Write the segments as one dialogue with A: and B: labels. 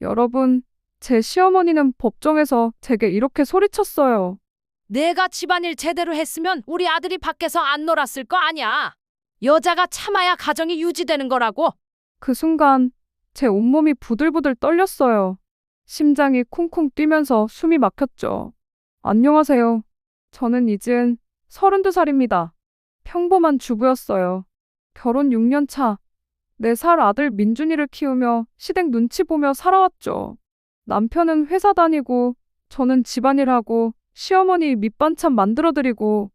A: 여러분, 제 시어머니는 법정에서 제게 이렇게 소리쳤어요.
B: 내가 집안일 제대로 했으면 우리 아들이 밖에서 안 놀았을 거 아니야. 여자가 참아야 가정이 유지되는 거라고.
A: 그 순간 제 온몸이 부들부들 떨렸어요. 심장이 쿵쿵 뛰면서 숨이 막혔죠. 안녕하세요. 저는 이젠 32살입니다. 평범한 주부였어요. 결혼 6년 차, 4살 아들 민준이를 키우며 시댁 눈치 보며 살아왔죠. 남편은 회사 다니고 저는 집안일하고 시어머니 밑반찬 만들어드리고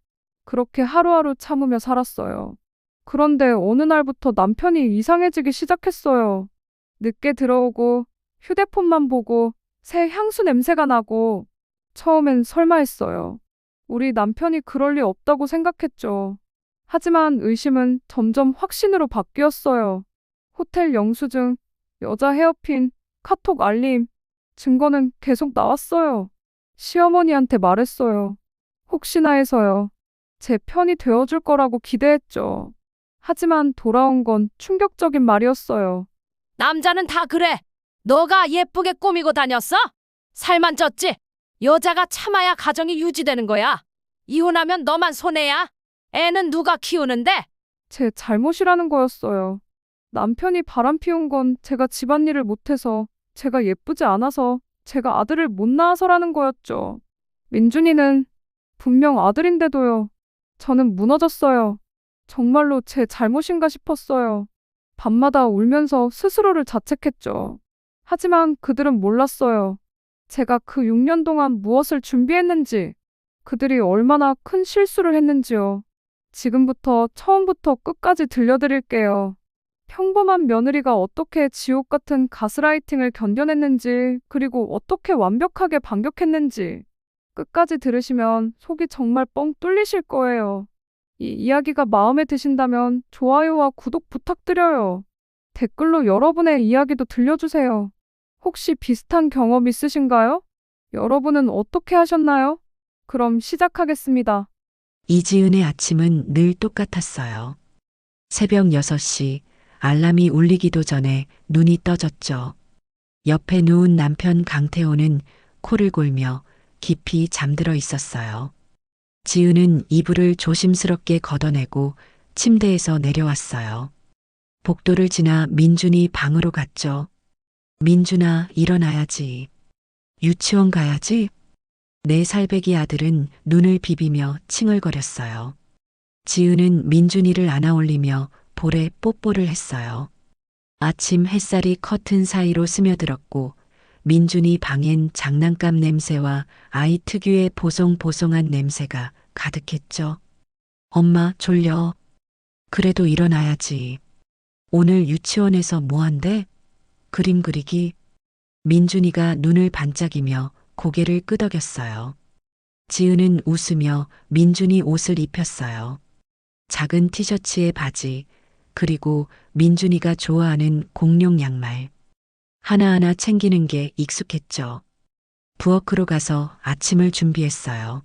A: 그렇게 하루하루 참으며 살았어요. 그런데 어느 날부터 남편이 이상해지기 시작했어요. 늦게 들어오고 휴대폰만 보고 새 향수 냄새가 나고 처음엔 설마 했어요. 우리 남편이 그럴 리 없다고 생각했죠. 하지만 의심은 점점 확신으로 바뀌었어요. 호텔 영수증, 여자 헤어핀, 카톡 알림, 증거는 계속 나왔어요. 시어머니한테 말했어요. 혹시나 해서요. 제 편이 되어줄 거라고 기대했죠. 하지만 돌아온 건 충격적인 말이었어요.
B: 남자는 다 그래. 너가 예쁘게 꾸미고 다녔어? 살만 쪘지? 여자가 참아야 가정이 유지되는 거야. 이혼하면 너만 손해야. 애는 누가 키우는데?
A: 제 잘못이라는 거였어요. 남편이 바람 피운 건 제가 집안일을 못해서, 제가 예쁘지 않아서, 제가 아들을 못 낳아서라는 거였죠. 민준이는 분명 아들인데도요. 저는 무너졌어요. 정말로 제 잘못인가 싶었어요. 밤마다 울면서 스스로를 자책했죠. 하지만 그들은 몰랐어요. 제가 그 6년 동안 무엇을 준비했는지, 그들이 얼마나 큰 실수를 했는지요. 지금부터 처음부터 끝까지 들려드릴게요. 평범한 며느리가 어떻게 지옥 같은 가스라이팅을 견뎌냈는지, 그리고 어떻게 완벽하게 반격했는지, 끝까지 들으시면 속이 정말 뻥 뚫리실 거예요. 이 이야기가 마음에 드신다면 좋아요와 구독 부탁드려요. 댓글로 여러분의 이야기도 들려주세요. 혹시 비슷한 경험 있으신가요? 여러분은 어떻게 하셨나요? 그럼 시작하겠습니다.
C: 이지은의 아침은 늘 똑같았어요. 새벽 6시 알람이 울리기도 전에 눈이 떠졌죠. 옆에 누운 남편 강태호는 코를 골며 깊이 잠들어 있었어요. 지은은 이불을 조심스럽게 걷어내고 침대에서 내려왔어요. 복도를 지나 민준이 방으로 갔죠. 민준아, 일어나야지. 유치원 가야지. 4살배기 아들은 눈을 비비며 칭얼거렸어요. 지은은 민준이를 안아올리며 볼에 뽀뽀를 했어요. 아침 햇살이 커튼 사이로 스며들었고 민준이 방엔 장난감 냄새와 아이 특유의 보송보송한 냄새가 가득했죠. 엄마 졸려. 그래도 일어나야지. 오늘 유치원에서 뭐 한대? 그림 그리기. 민준이가 눈을 반짝이며 고개를 끄덕였어요. 지은은 웃으며 민준이 옷을 입혔어요. 작은 티셔츠에 바지, 그리고 민준이가 좋아하는 공룡 양말. 하나하나 챙기는 게 익숙했죠. 부엌으로 가서 아침을 준비했어요.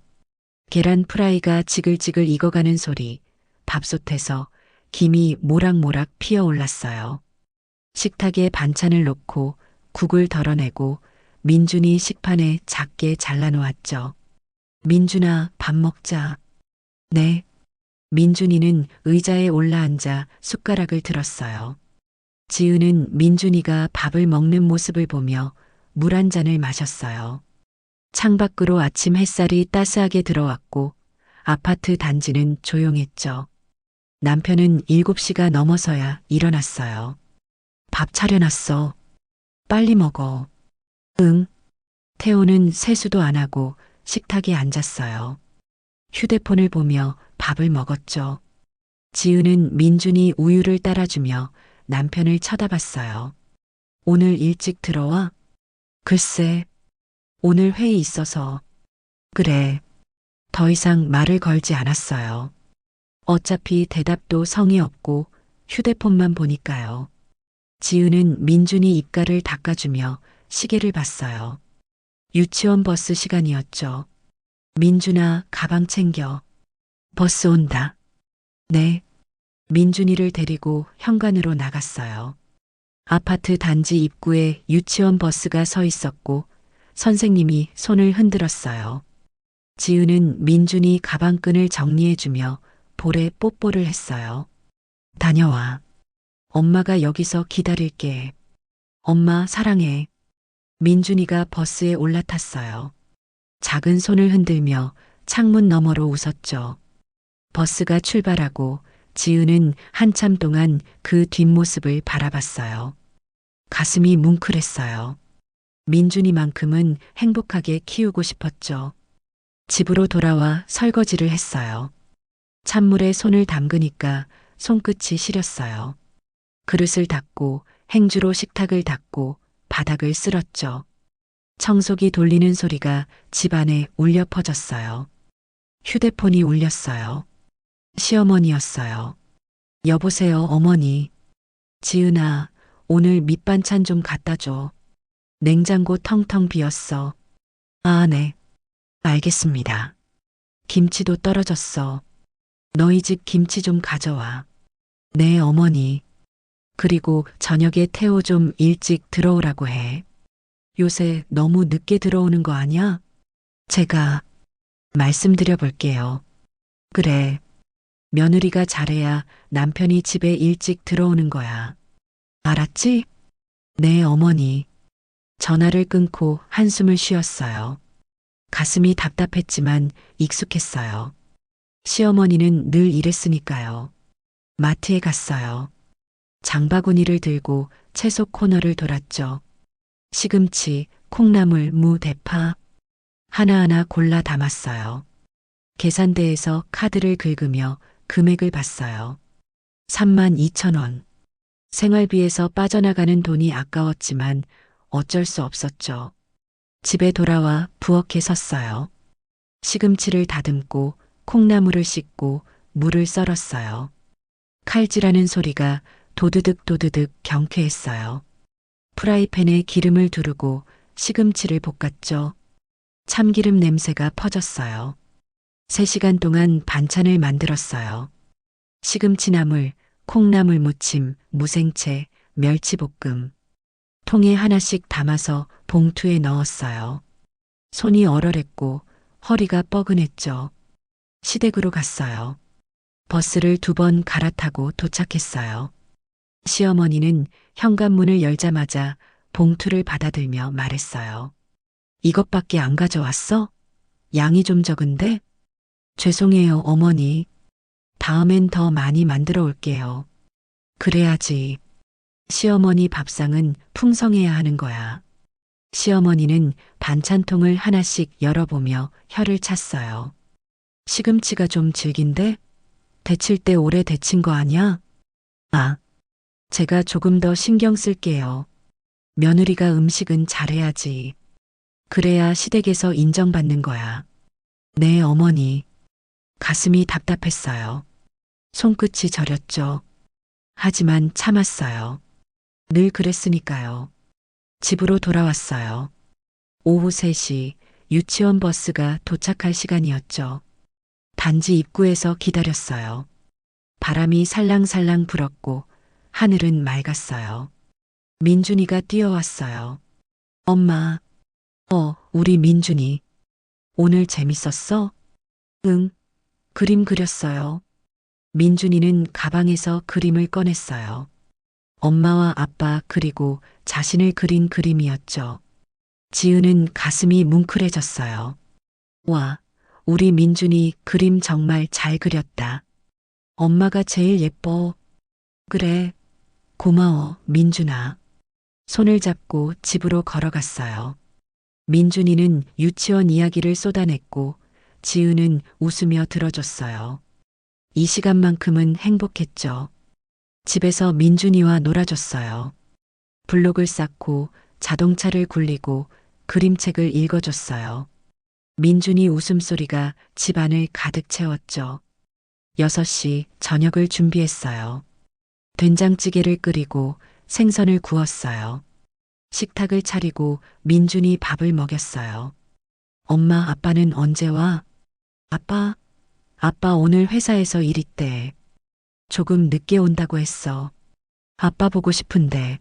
C: 계란 프라이가 지글지글 익어가는 소리, 밥솥에서 김이 모락모락 피어올랐어요. 식탁에 반찬을 놓고 국을 덜어내고 민준이 식판에 작게 잘라놓았죠. 민준아, 밥 먹자. 네. 민준이는 의자에 올라앉아 숟가락을 들었어요. 지은은 민준이가 밥을 먹는 모습을 보며 물 한 잔을 마셨어요. 창밖으로 아침 햇살이 따스하게 들어왔고 아파트 단지는 조용했죠. 남편은 7시가 넘어서야 일어났어요. 밥 차려놨어. 빨리 먹어. 응. 태호는 세수도 안 하고 식탁에 앉았어요. 휴대폰을 보며 밥을 먹었죠. 지은은 민준이 우유를 따라주며 남편을 쳐다봤어요. 오늘 일찍 들어와? 글쎄, 오늘 회의 있어서. 그래. 더 이상 말을 걸지 않았어요. 어차피 대답도 성의 없고 휴대폰만 보니까요. 지은은 민준이 입가를 닦아주며 시계를 봤어요. 유치원 버스 시간이었죠. 민준아, 가방 챙겨. 버스 온다. 네. 민준이를 데리고 현관으로 나갔어요. 아파트 단지 입구에 유치원 버스가 서 있었고 선생님이 손을 흔들었어요. 지은은 민준이 가방끈을 정리해주며 볼에 뽀뽀를 했어요. 다녀와. 엄마가 여기서 기다릴게. 엄마 사랑해. 민준이가 버스에 올라탔어요. 작은 손을 흔들며 창문 너머로 웃었죠. 버스가 출발하고 지은은 한참 동안 그 뒷모습을 바라봤어요. 가슴이 뭉클했어요. 민준이만큼은 행복하게 키우고 싶었죠. 집으로 돌아와 설거지를 했어요. 찬물에 손을 담그니까 손끝이 시렸어요. 그릇을 닦고 행주로 식탁을 닦고 바닥을 쓸었죠. 청소기 돌리는 소리가 집안에 울려 퍼졌어요. 휴대폰이 울렸어요. 시어머니였어요. 여보세요, 어머니. 지은아, 오늘 밑반찬 좀 갖다 줘. 냉장고 텅텅 비었어. 아, 네. 알겠습니다. 김치도 떨어졌어. 너희 집 김치 좀 가져와. 네, 어머니. 그리고 저녁에 태호 좀 일찍 들어오라고 해. 요새 너무 늦게 들어오는 거 아니야? 제가 말씀드려 볼게요. 그래. 며느리가 잘해야 남편이 집에 일찍 들어오는 거야. 알았지? 네, 어머니. 전화를 끊고 한숨을 쉬었어요. 가슴이 답답했지만 익숙했어요. 시어머니는 늘 이랬으니까요. 마트에 갔어요. 장바구니를 들고 채소 코너를 돌았죠. 시금치, 콩나물, 무, 대파 하나하나 골라 담았어요. 계산대에서 카드를 긁으며 금액을 봤어요. 32,000원. 생활비에서 빠져나가는 돈이 아까웠지만 어쩔 수 없었죠. 집에 돌아와 부엌에 섰어요. 시금치를 다듬고 콩나물을 씻고 물을 썰었어요. 칼질하는 소리가 도드득 도드득 경쾌했어요. 프라이팬에 기름을 두르고 시금치를 볶았죠. 참기름 냄새가 퍼졌어요. 3시간 동안 반찬을 만들었어요. 시금치나물, 콩나물 무침, 무생채, 멸치볶음. 통에 하나씩 담아서 봉투에 넣었어요. 손이 얼얼했고 허리가 뻐근했죠. 시댁으로 갔어요. 버스를 2번 갈아타고 도착했어요. 시어머니는 현관문을 열자마자 봉투를 받아들며 말했어요. 이것밖에 안 가져왔어? 양이 좀 적은데? 죄송해요, 어머니. 다음엔 더 많이 만들어 올게요. 그래야지. 시어머니 밥상은 풍성해야 하는 거야. 시어머니는 반찬통을 하나씩 열어보며 혀를 찼어요. 시금치가 좀 질긴데? 데칠 때 오래 데친 거 아니야? 아, 제가 조금 더 신경 쓸게요. 며느리가 음식은 잘해야지. 그래야 시댁에서 인정받는 거야. 네, 어머니. 가슴이 답답했어요. 손끝이 저렸죠. 하지만 참았어요. 늘 그랬으니까요. 집으로 돌아왔어요. 오후 3시 유치원 버스가 도착할 시간이었죠. 단지 입구에서 기다렸어요. 바람이 살랑살랑 불었고 하늘은 맑았어요. 민준이가 뛰어왔어요. 엄마. 우리 민준이. 오늘 재밌었어? 응. 그림 그렸어요. 민준이는 가방에서 그림을 꺼냈어요. 엄마와 아빠 그리고 자신을 그린 그림이었죠. 지은은 가슴이 뭉클해졌어요. 와, 우리 민준이 그림 정말 잘 그렸다. 엄마가 제일 예뻐. 그래. 고마워, 민준아. 손을 잡고 집으로 걸어갔어요. 민준이는 유치원 이야기를 쏟아냈고 지은은 웃으며 들어줬어요. 이 시간만큼은 행복했죠. 집에서 민준이와 놀아줬어요. 블록을 쌓고 자동차를 굴리고 그림책을 읽어줬어요. 민준이 웃음소리가 집안을 가득 채웠죠. 6시 저녁을 준비했어요. 된장찌개를 끓이고 생선을 구웠어요. 식탁을 차리고 민준이 밥을 먹였어요. 엄마, 아빠는 언제 와? 아빠 오늘 회사에서 일 있대. 조금 늦게 온다고 했어. 아빠 보고 싶은데.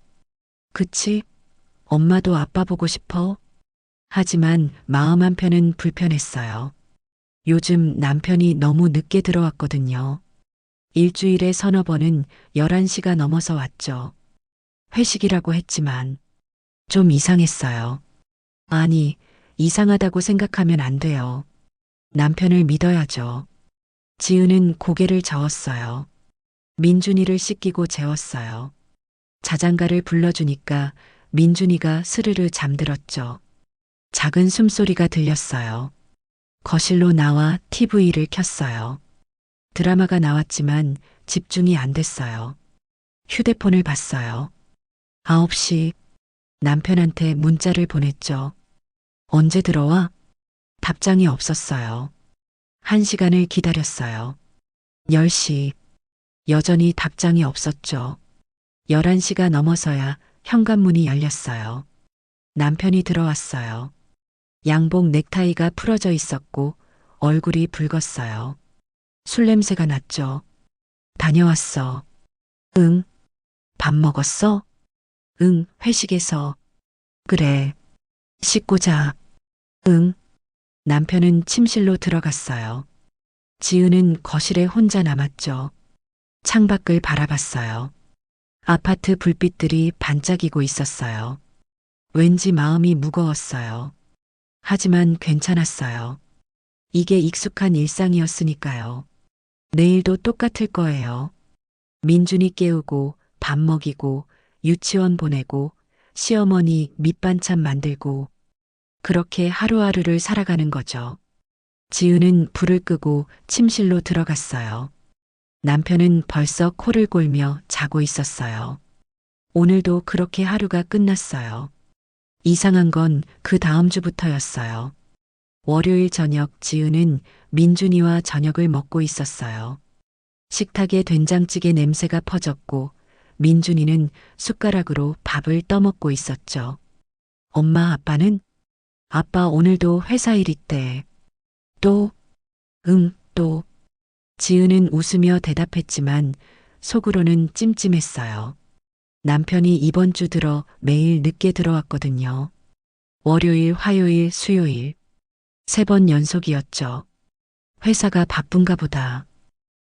C: 그치? 엄마도 아빠 보고 싶어? 하지만 마음 한편은 불편했어요. 요즘 남편이 너무 늦게 들어왔거든요. 일주일에 서너 번은 11시가 넘어서 왔죠. 회식이라고 했지만 좀 이상했어요. 아니, 이상하다고 생각하면 안 돼요. 남편을 믿어야죠. 지은은 고개를 저었어요. 민준이를 씻기고 재웠어요. 자장가를 불러주니까 민준이가 스르르 잠들었죠. 작은 숨소리가 들렸어요. 거실로 나와 TV를 켰어요. 드라마가 나왔지만 집중이 안 됐어요. 휴대폰을 봤어요. 9시 남편한테 문자를 보냈죠. 언제 들어와? 답장이 없었어요. 1시간을 기다렸어요. 10시 여전히 답장이 없었죠. 11시가 넘어서야 현관문이 열렸어요. 남편이 들어왔어요. 양복 넥타이가 풀어져 있었고 얼굴이 붉었어요. 술 냄새가 났죠. 다녀왔어. 응. 밥 먹었어? 응, 회식에서. 그래. 씻고 자. 응. 남편은 침실로 들어갔어요. 지은은 거실에 혼자 남았죠. 창밖을 바라봤어요. 아파트 불빛들이 반짝이고 있었어요. 왠지 마음이 무거웠어요. 하지만 괜찮았어요. 이게 익숙한 일상이었으니까요. 내일도 똑같을 거예요. 민준이 깨우고 밥 먹이고 유치원 보내고 시어머니 밑반찬 만들고 그렇게 하루하루를 살아가는 거죠. 지은은 불을 끄고 침실로 들어갔어요. 남편은 벌써 코를 골며 자고 있었어요. 오늘도 그렇게 하루가 끝났어요. 이상한 건 그 다음 주부터였어요. 월요일 저녁 지은은 민준이와 저녁을 먹고 있었어요. 식탁에 된장찌개 냄새가 퍼졌고 민준이는 숟가락으로 밥을 떠먹고 있었죠. 엄마 아빠는? 아빠 오늘도 회사 일 있대. 또? 응, 또. 지은은 웃으며 대답했지만 속으로는 찜찜했어요. 남편이 이번 주 들어 매일 늦게 들어왔거든요. 월요일, 화요일, 수요일. 3번 연속이었죠. 회사가 바쁜가 보다.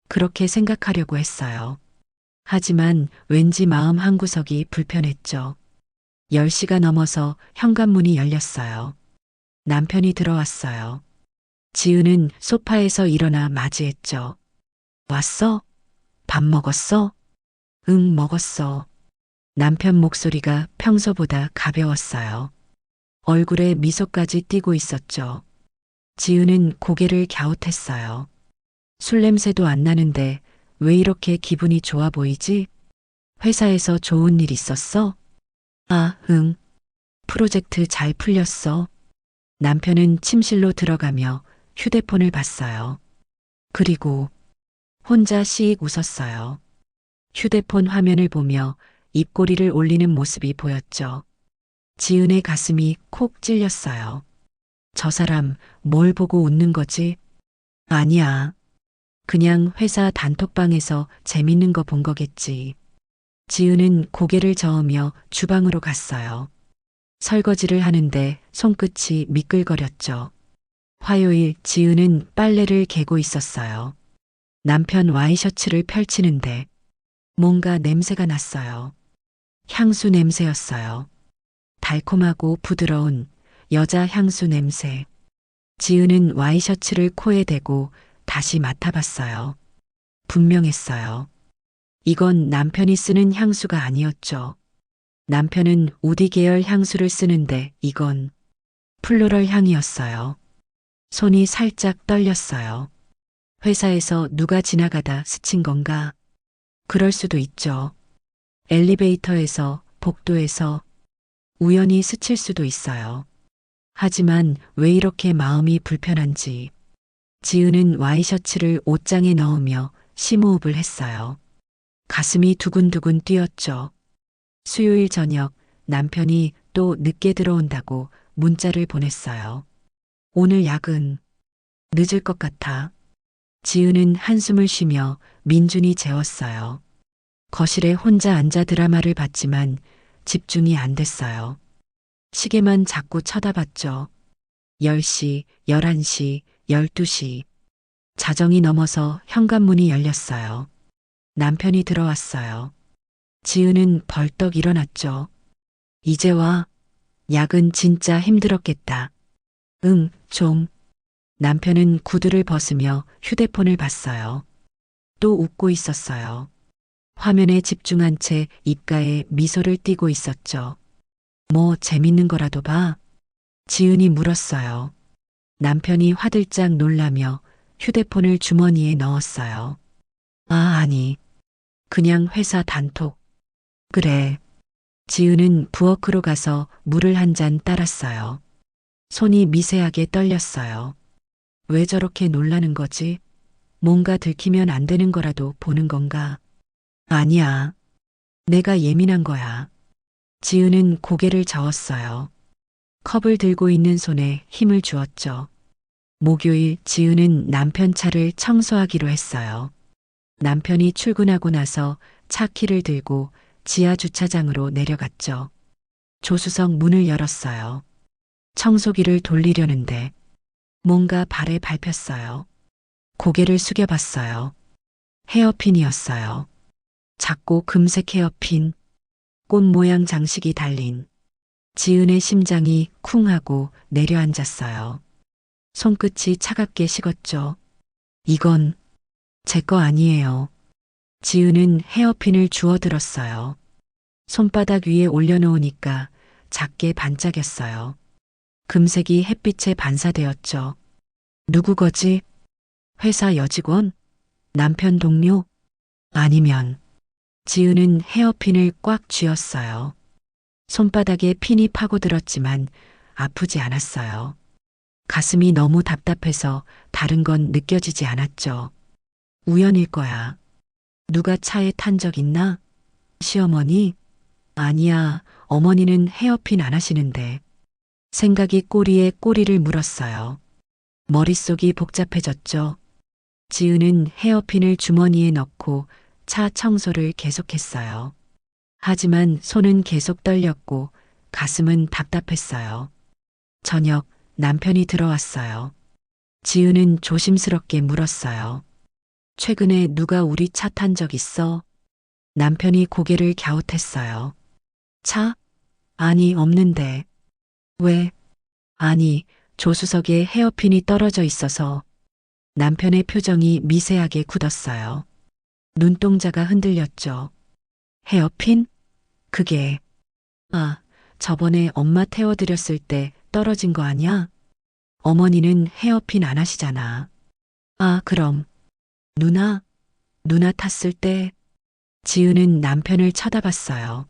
C: 그렇게 생각하려고 했어요. 하지만 왠지 마음 한구석이 불편했죠. 10시가 넘어서 현관문이 열렸어요. 남편이 들어왔어요. 지은은 소파에서 일어나 맞이했죠. 왔어? 밥 먹었어? 응, 먹었어. 남편 목소리가 평소보다 가벼웠어요. 얼굴에 미소까지 띄고 있었죠. 지은은 고개를 갸웃했어요. 술 냄새도 안 나는데 왜 이렇게 기분이 좋아 보이지? 회사에서 좋은 일 있었어? 아, 응. 프로젝트 잘 풀렸어. 남편은 침실로 들어가며 휴대폰을 봤어요. 그리고 혼자 씩 웃었어요. 휴대폰 화면을 보며 입꼬리를 올리는 모습이 보였죠. 지은의 가슴이 콕 찔렸어요. 저 사람 뭘 보고 웃는 거지? 아니야. 그냥 회사 단톡방에서 재밌는 거 본 거겠지. 지은은 고개를 저으며 주방으로 갔어요. 설거지를 하는데 손끝이 미끌거렸죠. 화요일 지은은 빨래를 개고 있었어요. 남편 와이셔츠를 펼치는데 뭔가 냄새가 났어요. 향수 냄새였어요. 달콤하고 부드러운 여자 향수 냄새. 지은은 와이셔츠를 코에 대고 다시 맡아봤어요. 분명했어요. 이건 남편이 쓰는 향수가 아니었죠. 남편은 우디 계열 향수를 쓰는데 이건 플로럴 향이었어요. 손이 살짝 떨렸어요. 회사에서 누가 지나가다 스친 건가? 그럴 수도 있죠. 엘리베이터에서, 복도에서 우연히 스칠 수도 있어요. 하지만 왜 이렇게 마음이 불편한지 지은은 와이셔츠를 옷장에 넣으며 심호흡을 했어요. 가슴이 두근두근 뛰었죠. 수요일 저녁 남편이 또 늦게 들어온다고 문자를 보냈어요. 오늘 야근 늦을 것 같아. 지은은 한숨을 쉬며 민준이 재웠어요. 거실에 혼자 앉아 드라마를 봤지만 집중이 안 됐어요. 시계만 자꾸 쳐다봤죠. 10시, 11시, 12시. 자정이 넘어서 현관문이 열렸어요. 남편이 들어왔어요. 지은은 벌떡 일어났죠. 이제 와. 야근 진짜 힘들었겠다. 응, 좀. 남편은 구두를 벗으며 휴대폰을 봤어요. 또 웃고 있었어요. 화면에 집중한 채 입가에 미소를 띠고 있었죠. 뭐 재밌는 거라도 봐? 지은이 물었어요. 남편이 화들짝 놀라며 휴대폰을 주머니에 넣었어요. 아, 아니. 그냥 회사 단톡. 그래. 지은은 부엌으로 가서 물을 한 잔 따랐어요. 손이 미세하게 떨렸어요. 왜 저렇게 놀라는 거지? 뭔가 들키면 안 되는 거라도 보는 건가? 아니야. 내가 예민한 거야. 지은은 고개를 저었어요. 컵을 들고 있는 손에 힘을 주었죠. 목요일 지은은 남편 차를 청소하기로 했어요. 남편이 출근하고 나서 차 키를 들고 지하 주차장으로 내려갔죠. 조수석 문을 열었어요. 청소기를 돌리려는데 뭔가 발에 밟혔어요. 고개를 숙여봤어요. 헤어핀이었어요. 작고 금색 헤어핀, 꽃 모양 장식이 달린. 지은의 심장이 쿵 하고 내려앉았어요. 손끝이 차갑게 식었죠. 이건 제 거 아니에요. 지은은 헤어핀을 주워들었어요. 손바닥 위에 올려놓으니까 작게 반짝였어요. 금색이 햇빛에 반사되었죠. 누구 거지? 회사 여직원? 남편 동료? 아니면 지은은 헤어핀을 꽉 쥐었어요. 손바닥에 핀이 파고들었지만 아프지 않았어요. 가슴이 너무 답답해서 다른 건 느껴지지 않았죠. 우연일 거야. 누가 차에 탄 적 있나? 시어머니? 아니야, 어머니는 헤어핀 안 하시는데. 생각이 꼬리에 꼬리를 물었어요. 머릿속이 복잡해졌죠. 지은은 헤어핀을 주머니에 넣고 차 청소를 계속했어요. 하지만 손은 계속 떨렸고 가슴은 답답했어요. 저녁 남편이 들어왔어요. 지은은 조심스럽게 물었어요. 최근에 누가 우리 차 탄 적 있어? 남편이 고개를 갸웃했어요. 차? 아니, 없는데. 왜? 아니, 조수석에 헤어핀이 떨어져 있어서. 남편의 표정이 미세하게 굳었어요. 눈동자가 흔들렸죠. 헤어핀? 그게. 아, 저번에 엄마 태워드렸을 때 떨어진 거 아니야? 어머니는 헤어핀 안 하시잖아. 아, 그럼. 누나 탔을 때. 지은은 남편을 쳐다봤어요.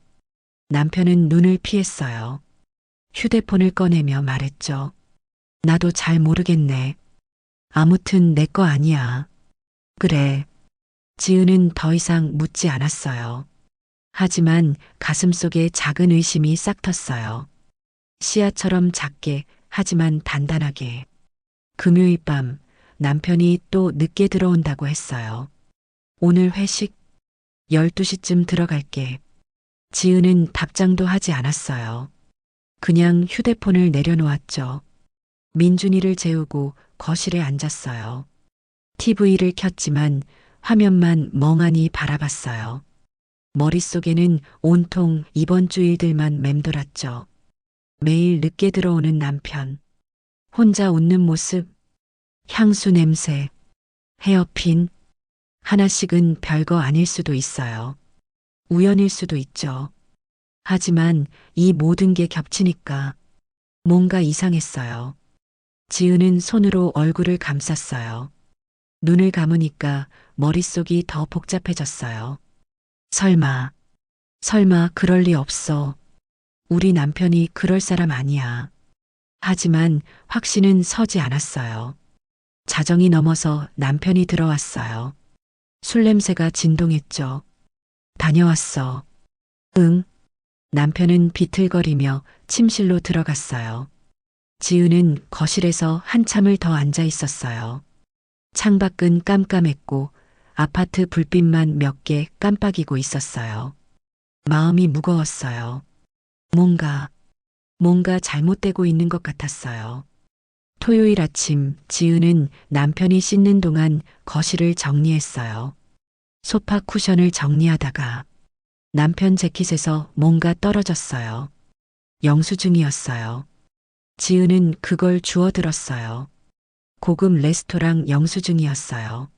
C: 남편은 눈을 피했어요. 휴대폰을 꺼내며 말했죠. 나도 잘 모르겠네. 아무튼 내 거 아니야. 그래. 지은은 더 이상 묻지 않았어요. 하지만 가슴속에 작은 의심이 싹 텄어요. 씨앗처럼 작게 하지만 단단하게. 금요일 밤 남편이 또 늦게 들어온다고 했어요. 오늘 회식 12시쯤 들어갈게. 지은은 답장도 하지 않았어요. 그냥 휴대폰을 내려놓았죠. 민준이를 재우고 거실에 앉았어요. TV를 켰지만 화면만 멍하니 바라봤어요. 머릿속에는 온통 이번 주 일들만 맴돌았죠. 매일 늦게 들어오는 남편, 혼자 웃는 모습, 향수 냄새, 헤어핀, 하나씩은 별거 아닐 수도 있어요. 우연일 수도 있죠. 하지만 이 모든 게 겹치니까 뭔가 이상했어요. 지은은 손으로 얼굴을 감쌌어요. 눈을 감으니까 머릿속이 더 복잡해졌어요. 설마 그럴 리 없어. 우리 남편이 그럴 사람 아니야. 하지만 확신은 서지 않았어요. 자정이 넘어서 남편이 들어왔어요. 술 냄새가 진동했죠. 다녀왔어. 응. 남편은 비틀거리며 침실로 들어갔어요. 지은은 거실에서 한참을 더 앉아 있었어요. 창밖은 깜깜했고 아파트 불빛만 몇 개 깜빡이고 있었어요. 마음이 무거웠어요. 뭔가 잘못되고 있는 것 같았어요. 토요일 아침 지은은 남편이 씻는 동안 거실을 정리했어요. 소파 쿠션을 정리하다가 남편 재킷에서 뭔가 떨어졌어요. 영수증이었어요. 지은은 그걸 주워들었어요. 고급 레스토랑 영수증이었어요.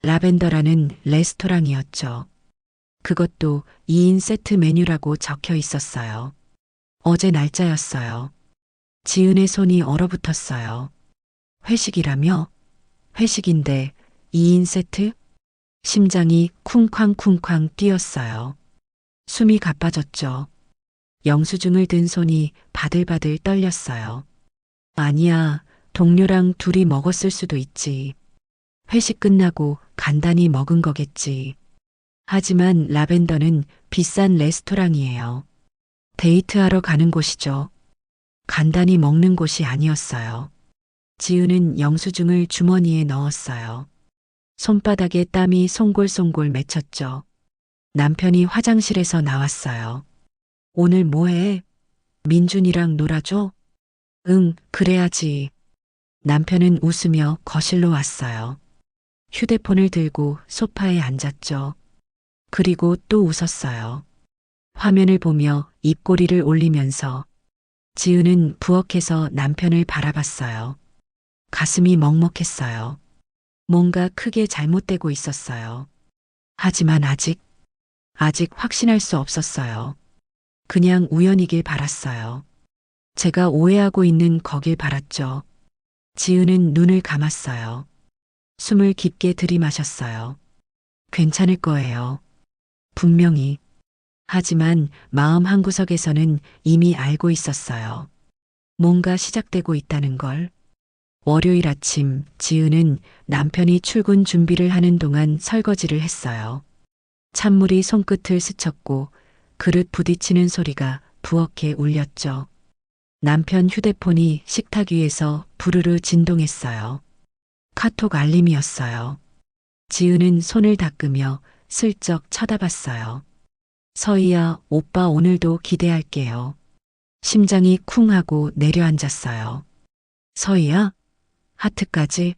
C: 라벤더라는 레스토랑이었죠. 그것도 2인 세트 메뉴라고 적혀 있었어요. 어제 날짜였어요. 지은의 손이 얼어붙었어요. 회식이라며? 회식인데 2인 세트? 심장이 쿵쾅쿵쾅 뛰었어요. 숨이 가빠졌죠. 영수증을 든 손이 바들바들 떨렸어요. 아니야, 동료랑 둘이 먹었을 수도 있지. 회식 끝나고 간단히 먹은 거겠지. 하지만 라벤더는 비싼 레스토랑이에요. 데이트하러 가는 곳이죠. 간단히 먹는 곳이 아니었어요. 지은은 영수증을 주머니에 넣었어요. 손바닥에 땀이 송골송골 맺혔죠. 남편이 화장실에서 나왔어요. 오늘 뭐해? 민준이랑 놀아줘? 응, 그래야지. 남편은 웃으며 거실로 왔어요. 휴대폰을 들고 소파에 앉았죠. 그리고 또 웃었어요. 화면을 보며 입꼬리를 올리면서 지은은 부엌에서 남편을 바라봤어요. 가슴이 먹먹했어요. 뭔가 크게 잘못되고 있었어요. 하지만 아직 확신할 수 없었어요. 그냥 우연이길 바랐어요. 제가 오해하고 있는 거길 바랐죠. 지은은 눈을 감았어요. 숨을 깊게 들이마셨어요. 괜찮을 거예요. 분명히. 하지만 마음 한구석에서는 이미 알고 있었어요. 뭔가 시작되고 있다는 걸. 월요일 아침 지은은 남편이 출근 준비를 하는 동안 설거지를 했어요. 찬물이 손끝을 스쳤고 그릇 부딪히는 소리가 부엌에 울렸죠. 남편 휴대폰이 식탁 위에서 부르르 진동했어요. 카톡 알림이었어요. 지은은 손을 닦으며 슬쩍 쳐다봤어요. 서희야, 오빠 오늘도 기대할게요. 심장이 쿵 하고 내려앉았어요. 서희야? 하트까지?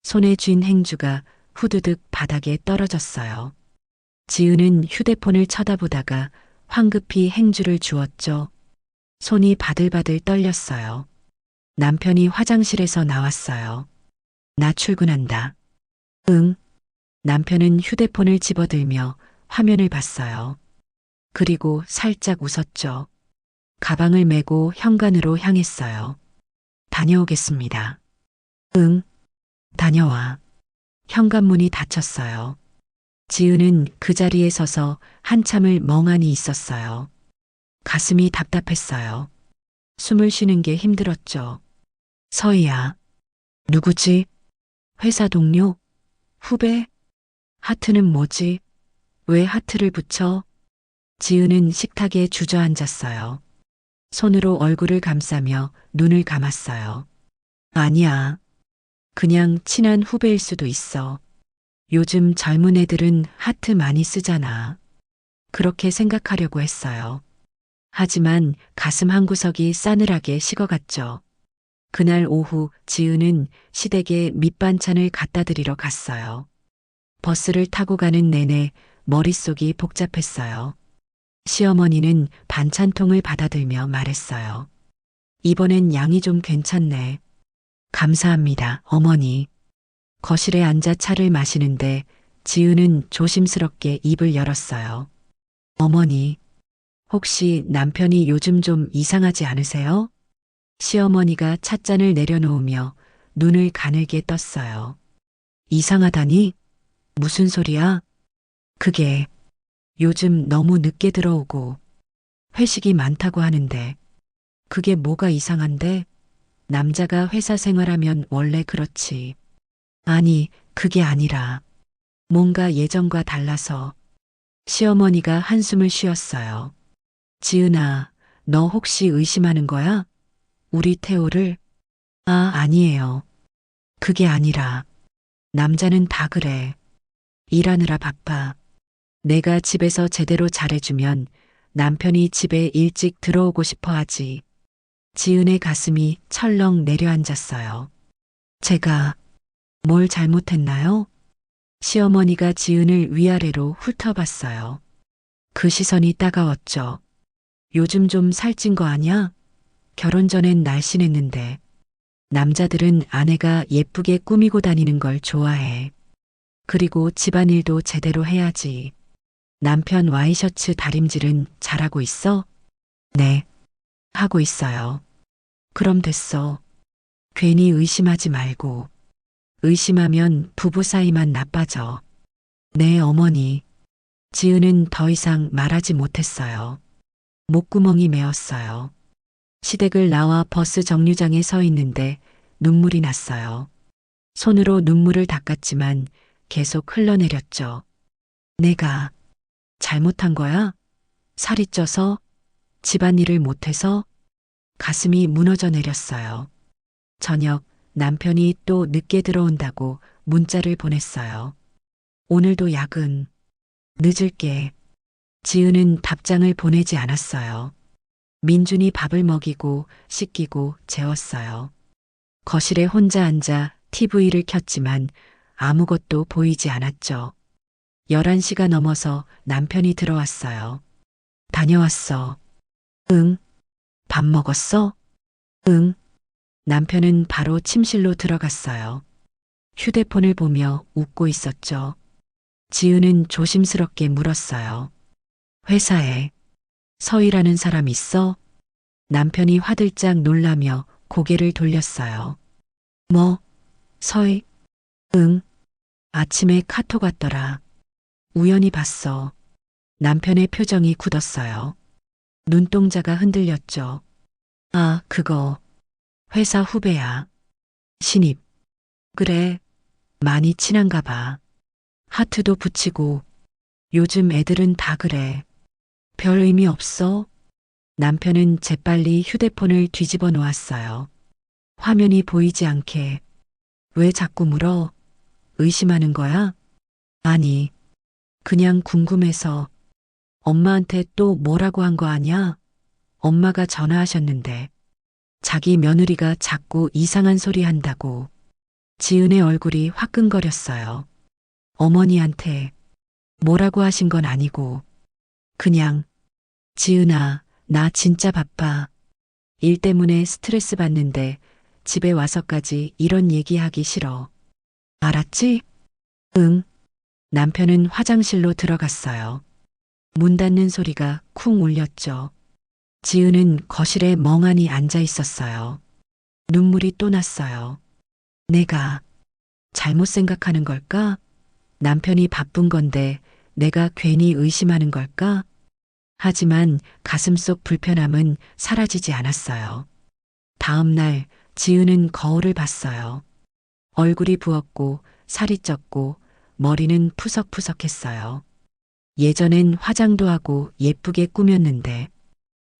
C: 손에 쥔 행주가 후두득 바닥에 떨어졌어요. 지은은 휴대폰을 쳐다보다가 황급히 행주를 주었죠. 손이 바들바들 떨렸어요. 남편이 화장실에서 나왔어요. 나 출근한다. 응. 남편은 휴대폰을 집어들며 화면을 봤어요. 그리고 살짝 웃었죠. 가방을 메고 현관으로 향했어요. 다녀오겠습니다. 응. 다녀와. 현관문이 닫혔어요. 지은은 그 자리에 서서 한참을 멍하니 있었어요. 가슴이 답답했어요. 숨을 쉬는 게 힘들었죠. 서희야. 누구지? 회사 동료? 후배? 하트는 뭐지? 왜 하트를 붙여? 지은은 식탁에 주저앉았어요. 손으로 얼굴을 감싸며 눈을 감았어요. 아니야. 그냥 친한 후배일 수도 있어. 요즘 젊은 애들은 하트 많이 쓰잖아. 그렇게 생각하려고 했어요. 하지만 가슴 한구석이 싸늘하게 식어갔죠. 그날 오후 지은은 시댁에 밑반찬을 갖다 드리러 갔어요. 버스를 타고 가는 내내 머릿속이 복잡했어요. 시어머니는 반찬통을 받아들며 말했어요. 이번엔 양이 좀 괜찮네. 감사합니다, 어머니. 거실에 앉아 차를 마시는데 지은은 조심스럽게 입을 열었어요. 어머니, 혹시 남편이 요즘 좀 이상하지 않으세요? 시어머니가 찻잔을 내려놓으며 눈을 가늘게 떴어요. 이상하다니? 무슨 소리야? 그게 요즘 너무 늦게 들어오고 회식이 많다고 하는데 그게 뭐가 이상한데? 남자가 회사 생활하면 원래 그렇지. 아니, 그게 아니라 뭔가 예전과 달라서. 시어머니가 한숨을 쉬었어요. 지은아, 너 혹시 의심하는 거야? 우리 태호를? 아, 아니에요. 그게 아니라 남자는 다 그래. 일하느라 바빠. 내가 집에서 제대로 잘해주면 남편이 집에 일찍 들어오고 싶어 하지. 지은의 가슴이 철렁 내려앉았어요. 제가 뭘 잘못했나요? 시어머니가 지은을 위아래로 훑어봤어요. 그 시선이 따가웠죠. 요즘 좀 살찐 거 아냐? 결혼 전엔 날씬했는데. 남자들은 아내가 예쁘게 꾸미고 다니는 걸 좋아해. 그리고 집안일도 제대로 해야지. 남편 와이셔츠 다림질은 잘하고 있어? 네, 하고 있어요. 그럼 됐어. 괜히 의심하지 말고. 의심하면 부부 사이만 나빠져. 네, 어머니. 지은은 더 이상 말하지 못했어요. 목구멍이 메었어요. 시댁을 나와 버스 정류장에 서 있는데 눈물이 났어요. 손으로 눈물을 닦았지만 계속 흘러내렸죠. 내가 잘못한 거야? 살이 쪄서? 집안일을 못해서? 가슴이 무너져 내렸어요. 저녁 남편이 또 늦게 들어온다고 문자를 보냈어요. 오늘도 야근. 늦을게. 지은은 답장을 보내지 않았어요. 민준이 밥을 먹이고 씻기고 재웠어요. 거실에 혼자 앉아 TV를 켰지만 아무것도 보이지 않았죠. 11시가 넘어서 남편이 들어왔어요. 다녀왔어. 응. 밥 먹었어? 응. 남편은 바로 침실로 들어갔어요. 휴대폰을 보며 웃고 있었죠. 지은은 조심스럽게 물었어요. 회사에 서희라는 사람 있어? 남편이 화들짝 놀라며 고개를 돌렸어요. 뭐? 서희? 응. 아침에 카톡 왔더라. 우연히 봤어. 남편의 표정이 굳었어요. 눈동자가 흔들렸죠. 아, 그거. 회사 후배야. 신입. 그래. 많이 친한가 봐. 하트도 붙이고. 요즘 애들은 다 그래. 별 의미 없어? 남편은 재빨리 휴대폰을 뒤집어 놓았어요. 화면이 보이지 않게. 왜 자꾸 물어? 의심하는 거야? 아니. 그냥 궁금해서. 엄마한테 또 뭐라고 한 거 아냐? 엄마가 전화하셨는데. 자기 며느리가 자꾸 이상한 소리 한다고. 지은의 얼굴이 화끈거렸어요. 어머니한테 뭐라고 하신 건 아니고. 그냥 지은아, 나 진짜 바빠. 일 때문에 스트레스 받는데 집에 와서까지 이런 얘기하기 싫어. 알았지? 응. 남편은 화장실로 들어갔어요. 문 닫는 소리가 쿵 울렸죠. 지은은 거실에 멍하니 앉아 있었어요. 눈물이 또 났어요. 내가 잘못 생각하는 걸까? 남편이 바쁜 건데 내가 괜히 의심하는 걸까? 하지만 가슴속 불편함은 사라지지 않았어요. 다음 날 지은은 거울을 봤어요. 얼굴이 부었고 살이 쪘고 머리는 푸석푸석했어요. 예전엔 화장도 하고 예쁘게 꾸몄는데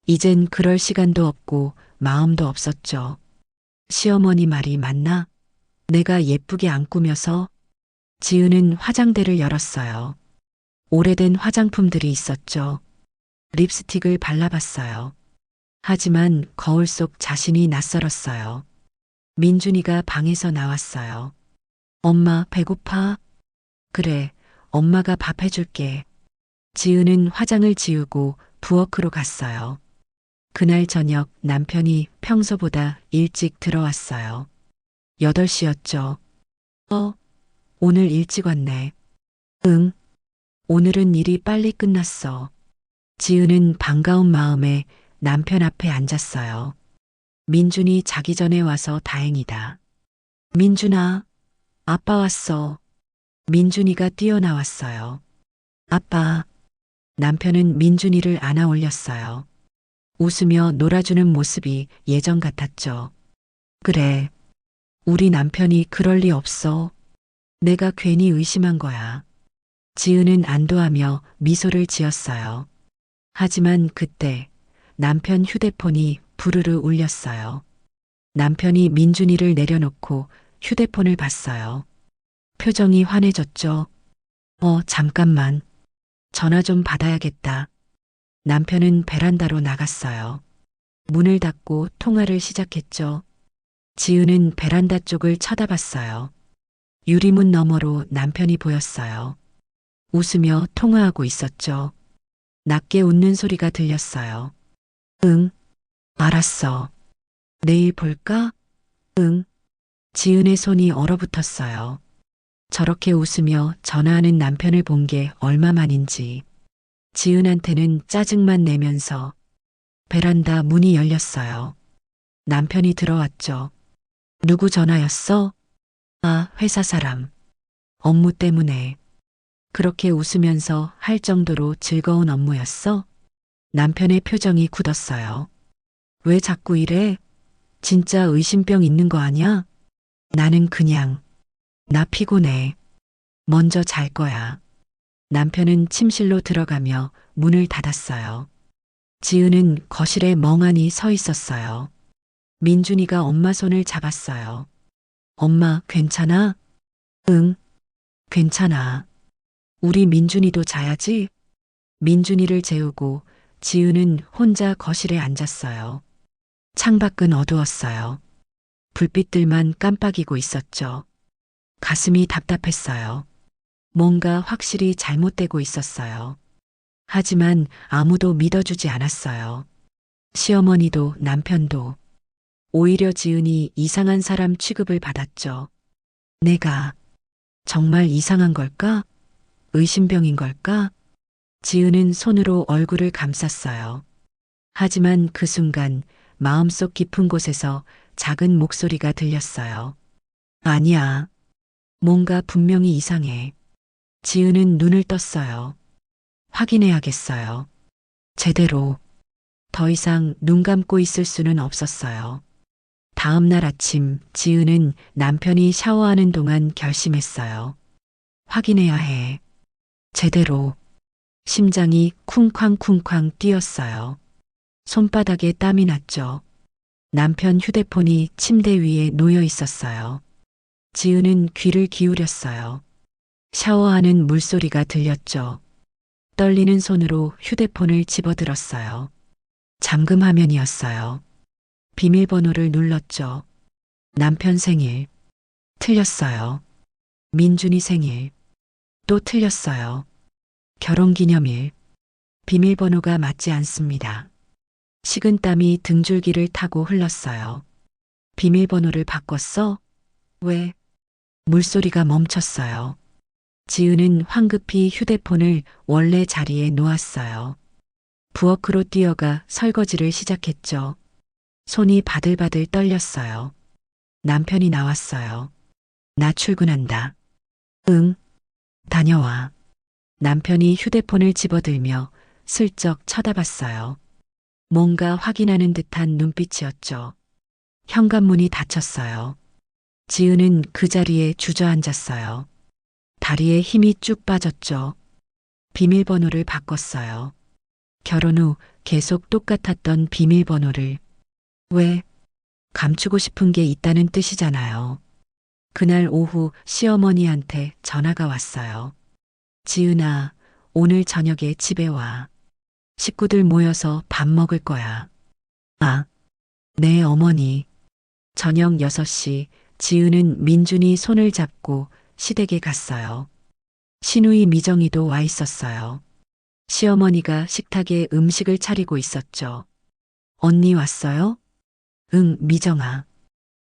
C: 이젠 그럴 시간도 없고 마음도 없었죠. 시어머니 말이 맞나? 내가 예쁘게 안 꾸며서? 지은은 화장대를 열었어요. 오래된 화장품들이 있었죠. 립스틱을 발라봤어요. 하지만 거울 속 자신이 낯설었어요. 민준이가 방에서 나왔어요. 엄마 배고파? 그래, 엄마가 밥 해줄게. 지은은 화장을 지우고 부엌으로 갔어요. 그날 저녁 남편이 평소보다 일찍 들어왔어요. 8시였죠. 오늘 일찍 왔네. 응. 오늘은 일이 빨리 끝났어. 지은은 반가운 마음에 남편 앞에 앉았어요. 민준이 자기 전에 와서 다행이다. 민준아, 아빠 왔어. 민준이가 뛰어나왔어요. 아빠. 남편은 민준이를 안아 올렸어요. 웃으며 놀아주는 모습이 예전 같았죠. 그래. 우리 남편이 그럴 리 없어. 내가 괜히 의심한 거야. 지은은 안도하며 미소를 지었어요. 하지만 그때 남편 휴대폰이 부르르 울렸어요. 남편이 민준이를 내려놓고 휴대폰을 봤어요. 표정이 환해졌죠. 잠깐만. 전화 좀 받아야겠다. 남편은 베란다로 나갔어요. 문을 닫고 통화를 시작했죠. 지은은 베란다 쪽을 쳐다봤어요. 유리문 너머로 남편이 보였어요. 웃으며 통화하고 있었죠. 낮게 웃는 소리가 들렸어요. 응, 알았어. 내일 볼까? 응. 지은의 손이 얼어붙었어요. 저렇게 웃으며 전화하는 남편을 본 게 얼마만인지. 지은한테는 짜증만 내면서 베란다 문이 열렸어요. 남편이 들어왔죠. 누구 전화였어? 아, 회사 사람. 업무 때문에. 그렇게 웃으면서 할 정도로 즐거운 업무였어? 남편의 표정이 굳었어요. 왜 자꾸 이래? 진짜 의심병 있는 거 아니야? 나는 그냥, 나 피곤해. 먼저 잘 거야. 남편은 침실로 들어가며 문을 닫았어요. 지은은 거실에 멍하니 서 있었어요. 민준이가 엄마 손을 잡았어요. 엄마, 괜찮아? 응, 괜찮아. 우리 민준이도 자야지. 민준이를 재우고 지은은 혼자 거실에 앉았어요. 창밖은 어두웠어요. 불빛들만 깜빡이고 있었죠. 가슴이 답답했어요. 뭔가 확실히 잘못되고 있었어요. 하지만 아무도 믿어주지 않았어요. 시어머니도 남편도. 오히려 지은이 이상한 사람 취급을 받았죠. 내가 정말 이상한 걸까? 의심병인 걸까? 지은은 손으로 얼굴을 감쌌어요. 하지만 그 순간 마음속 깊은 곳에서 작은 목소리가 들렸어요. 아니야. 뭔가 분명히 이상해. 지은은 눈을 떴어요. 확인해야겠어요. 제대로. 더 이상 눈 감고 있을 수는 없었어요. 다음 날 아침 지은은 남편이 샤워하는 동안 결심했어요. 확인해야 해. 제대로. 심장이 쿵쾅쿵쾅 뛰었어요. 손바닥에 땀이 났죠. 남편 휴대폰이 침대 위에 놓여 있었어요. 지은은 귀를 기울였어요. 샤워하는 물소리가 들렸죠. 떨리는 손으로 휴대폰을 집어들었어요. 잠금 화면이었어요. 비밀번호를 눌렀죠. 남편 생일. 틀렸어요. 민준이 생일. 또 틀렸어요. 결혼기념일. 비밀번호가 맞지 않습니다. 식은땀이 등줄기를 타고 흘렀어요. 비밀번호를 바꿨어? 왜? 물소리가 멈췄어요. 지은은 황급히 휴대폰을 원래 자리에 놓았어요. 부엌으로 뛰어가 설거지를 시작했죠. 손이 바들바들 떨렸어요. 남편이 나왔어요. 나 출근한다. 응, 다녀와. 남편이 휴대폰을 집어들며 슬쩍 쳐다봤어요. 뭔가 확인하는 듯한 눈빛이었죠. 현관문이 닫혔어요. 지은은 그 자리에 주저앉았어요. 다리에 힘이 쭉 빠졌죠. 비밀번호를 바꿨어요. 결혼 후 계속 똑같았던 비밀번호를. 왜? 감추고 싶은 게 있다는 뜻이잖아요. 그날 오후 시어머니한테 전화가 왔어요. 지은아, 오늘 저녁에 집에 와. 식구들 모여서 밥 먹을 거야. 아, 네, 어머니. 저녁 6시 지은은 민준이 손을 잡고 시댁에 갔어요. 시누이 미정이도 와 있었어요. 시어머니가 식탁에 음식을 차리고 있었죠. 언니 왔어요? 응, 미정아.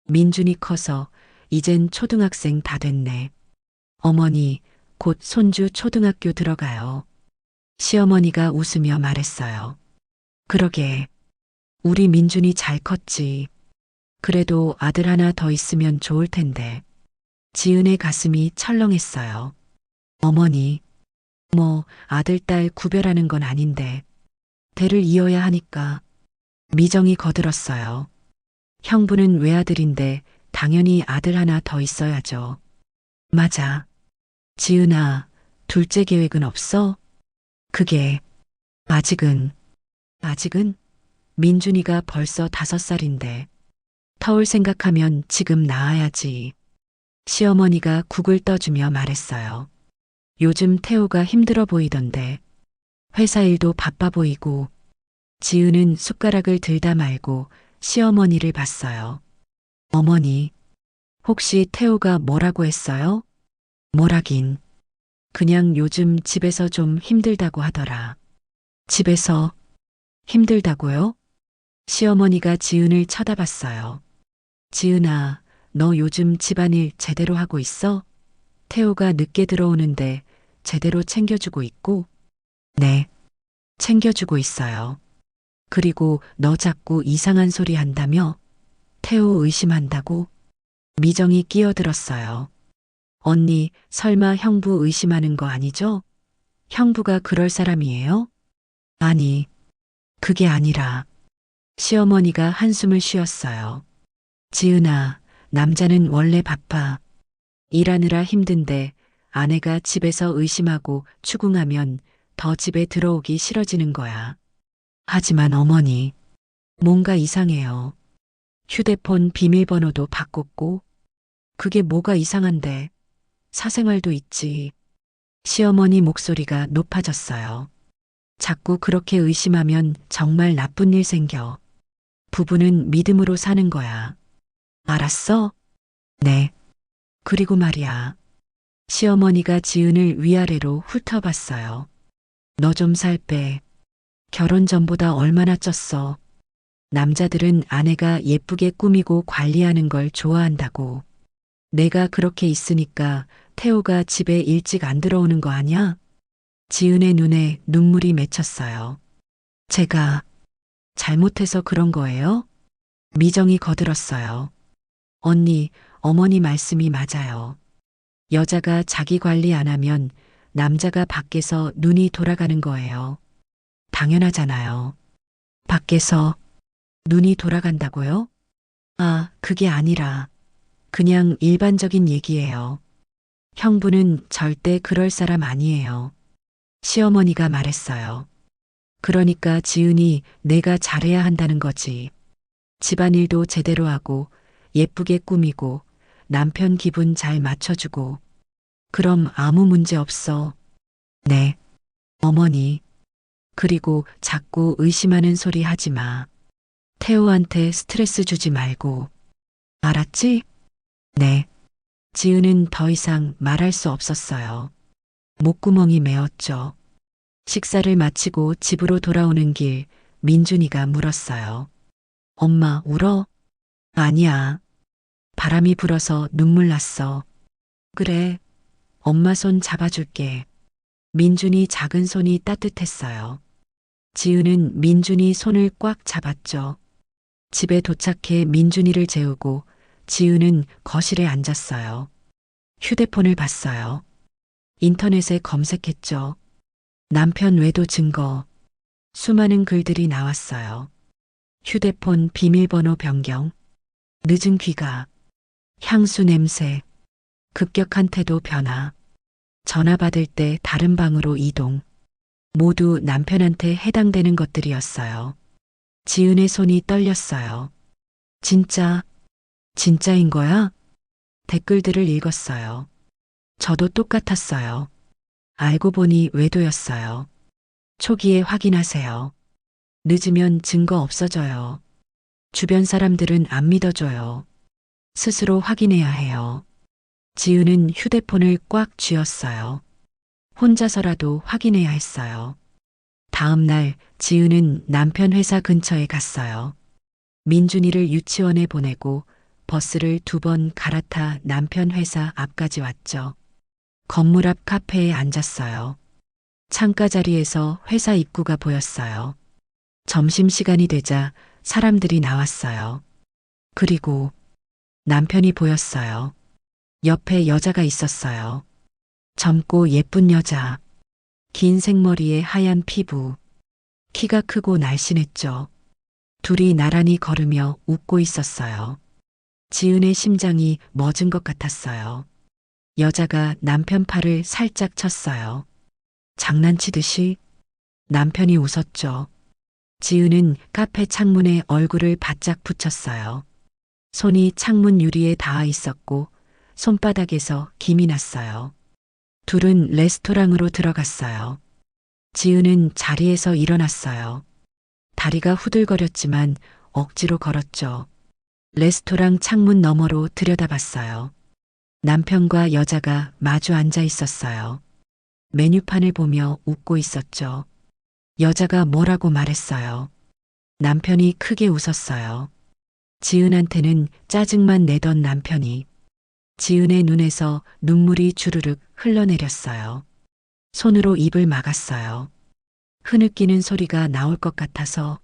C: 민준이 커서 이젠 초등학생 다 됐네. 어머니, 곧 손주 초등학교 들어가요. 시어머니가 웃으며 말했어요. 그러게. 우리 민준이 잘 컸지. 그래도 아들 하나 더 있으면 좋을 텐데. 지은의 가슴이 철렁했어요. 어머니, 뭐 아들, 딸 구별하는 건 아닌데 대를 이어야 하니까. 미정이 거들었어요. 형부는 외아들인데 당연히 아들 하나 더 있어야죠. 맞아. 지은아, 둘째 계획은 없어? 그게 아직은 민준이가 벌써 5살인데 터울 생각하면 지금 낳아야지. 시어머니가 국을 떠주며 말했어요. 요즘 태호가 힘들어 보이던데. 회사 일도 바빠 보이고 지은은 숟가락을 들다 말고 시어머니를 봤어요. 어머니, 혹시 태호가 뭐라고 했어요? 뭐라긴. 그냥 요즘 집에서 좀 힘들다고 하더라. 집에서 힘들다고요? 시어머니가 지은을 쳐다봤어요. 지은아, 너 요즘 집안일 제대로 하고 있어? 태호가 늦게 들어오는데 제대로 챙겨주고 있고? 네, 챙겨주고 있어요. 그리고 너 자꾸 이상한 소리 한다며? 태호 의심한다고? 미정이 끼어들었어요. 언니, 설마 형부 의심하는 거 아니죠? 형부가 그럴 사람이에요? 아니, 그게 아니라. 시어머니가 한숨을 쉬었어요. 지은아, 남자는 원래 바빠. 일하느라 힘든데 아내가 집에서 의심하고 추궁하면 더 집에 들어오기 싫어지는 거야. 하지만 어머니, 뭔가 이상해요. 휴대폰 비밀번호도 바꿨고, 그게 뭐가 이상한데, 사생활도 있지. 시어머니 목소리가 높아졌어요. 자꾸 그렇게 의심하면 정말 나쁜 일 생겨. 부부는 믿음으로 사는 거야. 알았어? 네. 그리고 말이야. 시어머니가 지은을 위아래로 훑어봤어요. 너 좀 살 빼. 결혼 전보다 얼마나 쪘어. 남자들은 아내가 예쁘게 꾸미고 관리하는 걸 좋아한다고. 내가 그렇게 있으니까 태호가 집에 일찍 안 들어오는 거 아냐? 지은의 눈에 눈물이 맺혔어요. 제가 잘못해서 그런 거예요? 미정이 거들었어요. 언니, 어머니 말씀이 맞아요. 여자가 자기 관리 안 하면 남자가 밖에서 눈이 돌아가는 거예요. 당연하잖아요. 밖에서 눈이 돌아간다고요? 아, 그게 아니라 그냥 일반적인 얘기예요. 형부는 절대 그럴 사람 아니에요. 시어머니가 말했어요. 그러니까 지은이 내가 잘해야 한다는 거지. 집안일도 제대로 하고 예쁘게 꾸미고 남편 기분 잘 맞춰주고. 그럼 아무 문제 없어. 네. 어머니. 그리고 자꾸 의심하는 소리 하지 마. 태호한테 스트레스 주지 말고. 알았지? 네. 지은은 더 이상 말할 수 없었어요. 목구멍이 메었죠. 식사를 마치고 집으로 돌아오는 길 민준이가 물었어요. 엄마 울어? 아니야. 바람이 불어서 눈물 났어. 그래. 엄마 손 잡아줄게. 민준이 작은 손이 따뜻했어요. 지은은 민준이 손을 꽉 잡았죠. 집에 도착해 민준이를 재우고 지은은 거실에 앉았어요. 휴대폰을 봤어요. 인터넷에 검색했죠. 남편 외도 증거. 수많은 글들이 나왔어요. 휴대폰 비밀번호 변경. 늦은 귀가. 향수 냄새. 급격한 태도 변화. 전화 받을 때 다른 방으로 이동. 모두 남편한테 해당되는 것들이었어요. 지은의 손이 떨렸어요. 진짜인 거야? 댓글들을 읽었어요. 저도 똑같았어요. 알고 보니 외도였어요. 초기에 확인하세요. 늦으면 증거 없어져요. 주변 사람들은 안 믿어줘요. 스스로 확인해야 해요. 지은은 휴대폰을 꽉 쥐었어요. 혼자서라도 확인해야 했어요. 다음 날 지은은 남편 회사 근처에 갔어요. 민준이를 유치원에 보내고 버스를 2번 갈아타 남편 회사 앞까지 왔죠. 건물 앞 카페에 앉았어요. 창가 자리에서 회사 입구가 보였어요. 점심시간이 되자 사람들이 나왔어요. 그리고 남편이 보였어요. 옆에 여자가 있었어요. 젊고 예쁜 여자. 긴 생머리에 하얀 피부. 키가 크고 날씬했죠. 둘이 나란히 걸으며 웃고 있었어요. 지은의 심장이 멎은 것 같았어요. 여자가 남편 팔을 살짝 쳤어요. 장난치듯이. 남편이 웃었죠. 지은은 카페 창문에 얼굴을 바짝 붙였어요. 손이 창문 유리에 닿아 있었고 손바닥에서 김이 났어요. 둘은 레스토랑으로 들어갔어요. 지은은 자리에서 일어났어요. 다리가 후들거렸지만 억지로 걸었죠. 레스토랑 창문 너머로 들여다봤어요. 남편과 여자가 마주 앉아 있었어요. 메뉴판을 보며 웃고 있었죠. 여자가 뭐라고 말했어요. 남편이 크게 웃었어요. 지은한테는 짜증만 내던 남편이 지은의 눈에서 눈물이 주르륵 흘러내렸어요. 손으로 입을 막았어요. 흐느끼는 소리가 나올 것 같아서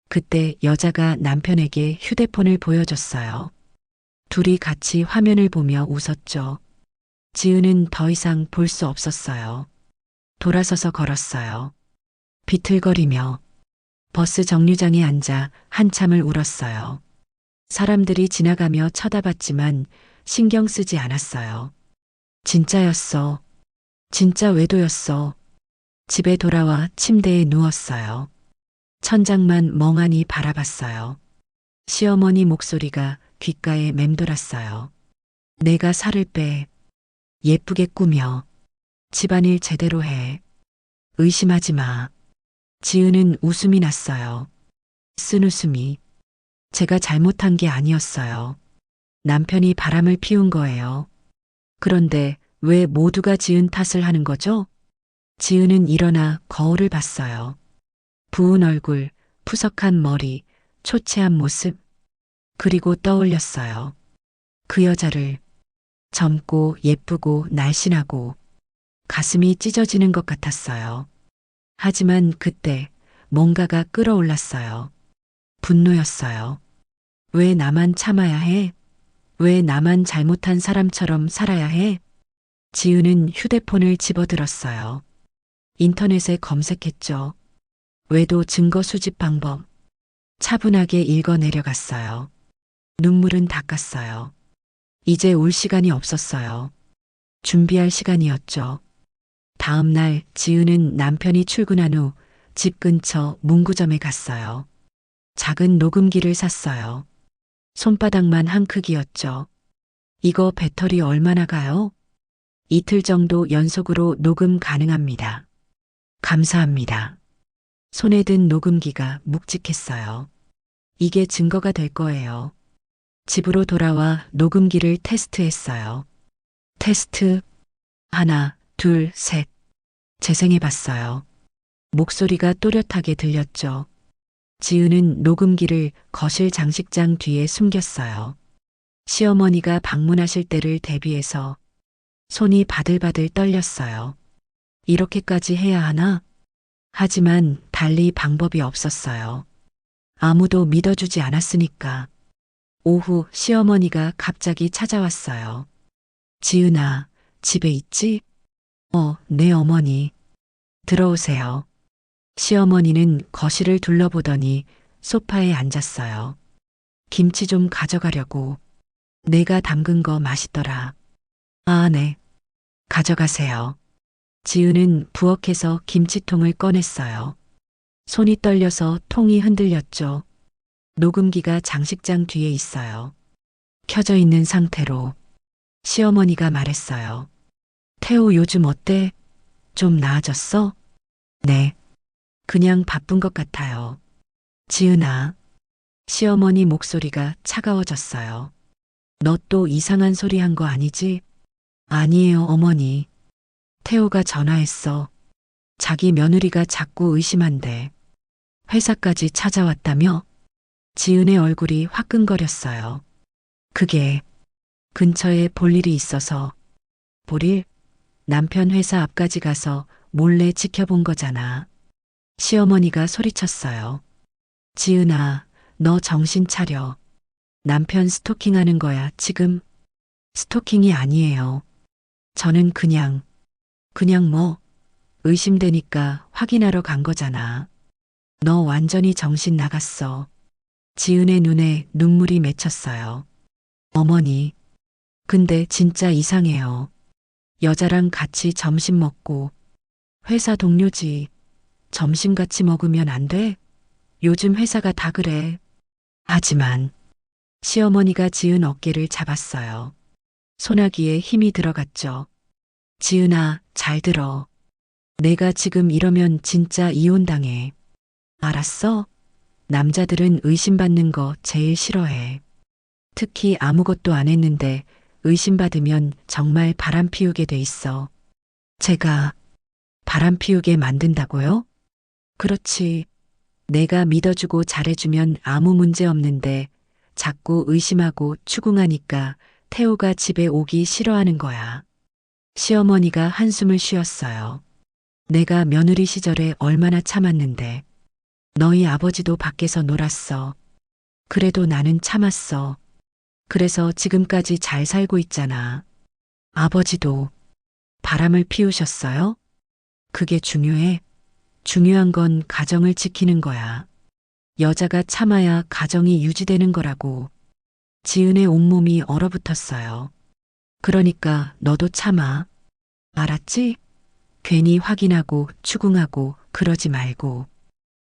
C: 그때 여자가 남편에게 휴대폰을 보여줬어요. 둘이 같이 화면을 보며 웃었죠. 지은은 더 이상 볼 수 없었어요. 돌아서서 걸었어요. 비틀거리며 버스 정류장에 앉아 한참을 울었어요. 사람들이 지나가며 쳐다봤지만 신경 쓰지 않았어요. 진짜였어. 진짜 외도였어. 집에 돌아와 침대에 누웠어요. 천장만 멍하니 바라봤어요. 시어머니 목소리가 귓가에 맴돌았어요. 내가 살을 빼. 예쁘게 꾸며. 집안일 제대로 해. 의심하지 마. 지은은 웃음이 났어요. 쓴 웃음이. 제가 잘못한 게 아니었어요. 남편이 바람을 피운 거예요. 그런데 왜 모두가 지은 탓을 하는 거죠? 지은은 일어나 거울을 봤어요. 부은 얼굴, 푸석한 머리, 초췌한 모습. 그리고 떠올렸어요. 그 여자를 젊고 예쁘고 날씬하고 가슴이 찢어지는 것 같았어요. 하지만 그때 뭔가가 끌어올랐어요. 분노였어요. 왜 나만 참아야 해? 왜 나만 잘못한 사람처럼 살아야 해? 지은은 휴대폰을 집어들었어요. 인터넷에 검색했죠. 외도 증거 수집 방법. 차분하게 읽어 내려갔어요. 눈물은 닦았어요. 이제 울 시간이 없었어요. 준비할 시간이었죠. 다음 날 지은은 남편이 출근한 후 집 근처 문구점에 갔어요. 작은 녹음기를 샀어요. 손바닥만 한 크기였죠. 이거 배터리 얼마나 가요? 이틀 정도 연속으로 녹음 가능합니다. 감사합니다. 손에 든 녹음기가 묵직했어요. 이게 증거가 될 거예요. 집으로 돌아와 녹음기를 테스트했어요. 테스트. 하나, 둘, 셋. 재생해봤어요. 목소리가 또렷하게 들렸죠. 지은은 녹음기를 거실 장식장 뒤에 숨겼어요. 시어머니가 방문하실 때를 대비해서 손이 바들바들 떨렸어요. 이렇게까지 해야 하나? 하지만 달리 방법이 없었어요. 아무도 믿어주지 않았으니까. 오후 시어머니가 갑자기 찾아왔어요. 지은아, 집에 있지? 네 어머니. 들어오세요. 시어머니는 거실을 둘러보더니 소파에 앉았어요. 김치 좀 가져가려고. 내가 담근 거 맛있더라. 아, 네. 가져가세요. 지은은 부엌에서 김치통을 꺼냈어요. 손이 떨려서 통이 흔들렸죠. 녹음기가 장식장 뒤에 있어요. 켜져 있는 상태로. 시어머니가 말했어요. 태호 요즘 어때? 좀 나아졌어? 네. 그냥 바쁜 것 같아요. 지은아. 시어머니 목소리가 차가워졌어요. 너 또 이상한 소리 한 거 아니지? 아니에요, 어머니. 태호가 전화했어. 자기 며느리가 자꾸 의심한대. 회사까지 찾아왔다며? 지은의 얼굴이 화끈거렸어요. 그게 근처에 볼 일이 있어서. 볼 일? 남편 회사 앞까지 가서 몰래 지켜본 거잖아. 시어머니가 소리쳤어요. 지은아, 너 정신 차려. 남편 스토킹하는 거야, 지금. 스토킹이 아니에요. 저는 그냥 뭐, 의심되니까 확인하러 간 거잖아. 너 완전히 정신 나갔어. 지은의 눈에 눈물이 맺혔어요. 어머니, 근데 진짜 이상해요. 여자랑 같이 점심 먹고, 회사 동료지. 점심 같이 먹으면 안 돼? 요즘 회사가 다 그래. 하지만, 시어머니가 지은 어깨를 잡았어요. 소나기에 힘이 들어갔죠. 지은아, 잘 들어. 내가 지금 이러면 진짜 이혼당해. 알았어? 남자들은 의심받는 거 제일 싫어해. 특히 아무것도 안 했는데 의심받으면 정말 바람 피우게 돼 있어. 제가 바람 피우게 만든다고요? 그렇지. 내가 믿어주고 잘해주면 아무 문제 없는데 자꾸 의심하고 추궁하니까 태호가 집에 오기 싫어하는 거야. 시어머니가 한숨을 쉬었어요. 내가 며느리 시절에 얼마나 참았는데. 너희 아버지도 밖에서 놀았어. 그래도 나는 참았어. 그래서 지금까지 잘 살고 있잖아. 아버지도 바람을 피우셨어요? 그게 중요해? 중요한 건 가정을 지키는 거야. 여자가 참아야 가정이 유지되는 거라고. 지은의 온몸이 얼어붙었어요. 그러니까 너도 참아. 알았지? 괜히 확인하고 추궁하고 그러지 말고.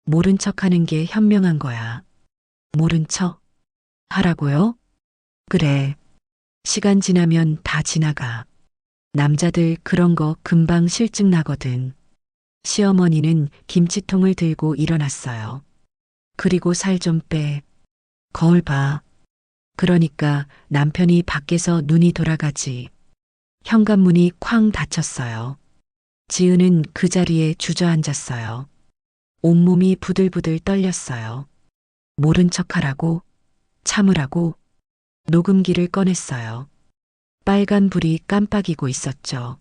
C: 모른 척 하는 게 현명한 거야. 모른 척 하라고요? 그래. 시간 지나면 다 지나가. 남자들 그런 거 금방 실증 나거든. 시어머니는 김치통을 들고 일어났어요. 그리고 살 좀 빼. 거울 봐. 그러니까 남편이 밖에서 눈이 돌아가지. 현관문이 쾅 닫혔어요. 지은은 그 자리에 주저앉았어요. 온몸이 부들부들 떨렸어요. 모른 척하라고, 참으라고. 녹음기를 꺼냈어요. 빨간 불이 깜빡이고 있었죠.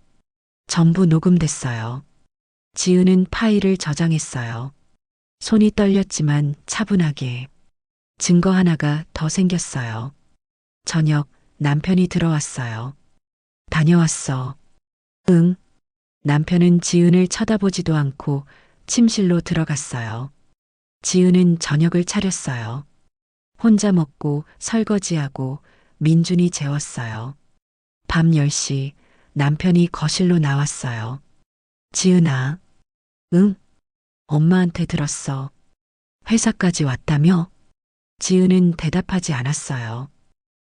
C: 전부 녹음됐어요. 지은은 파일을 저장했어요. 손이 떨렸지만 차분하게. 증거 하나가 더 생겼어요. 저녁 남편이 들어왔어요. 다녀왔어. 응. 남편은 지은을 쳐다보지도 않고 침실로 들어갔어요. 지은은 저녁을 차렸어요. 혼자 먹고 설거지하고 민준이 재웠어요. 밤 10시 남편이 거실로 나왔어요. 지은아. 응? 엄마한테 들었어. 회사까지 왔다며? 지은은 대답하지 않았어요.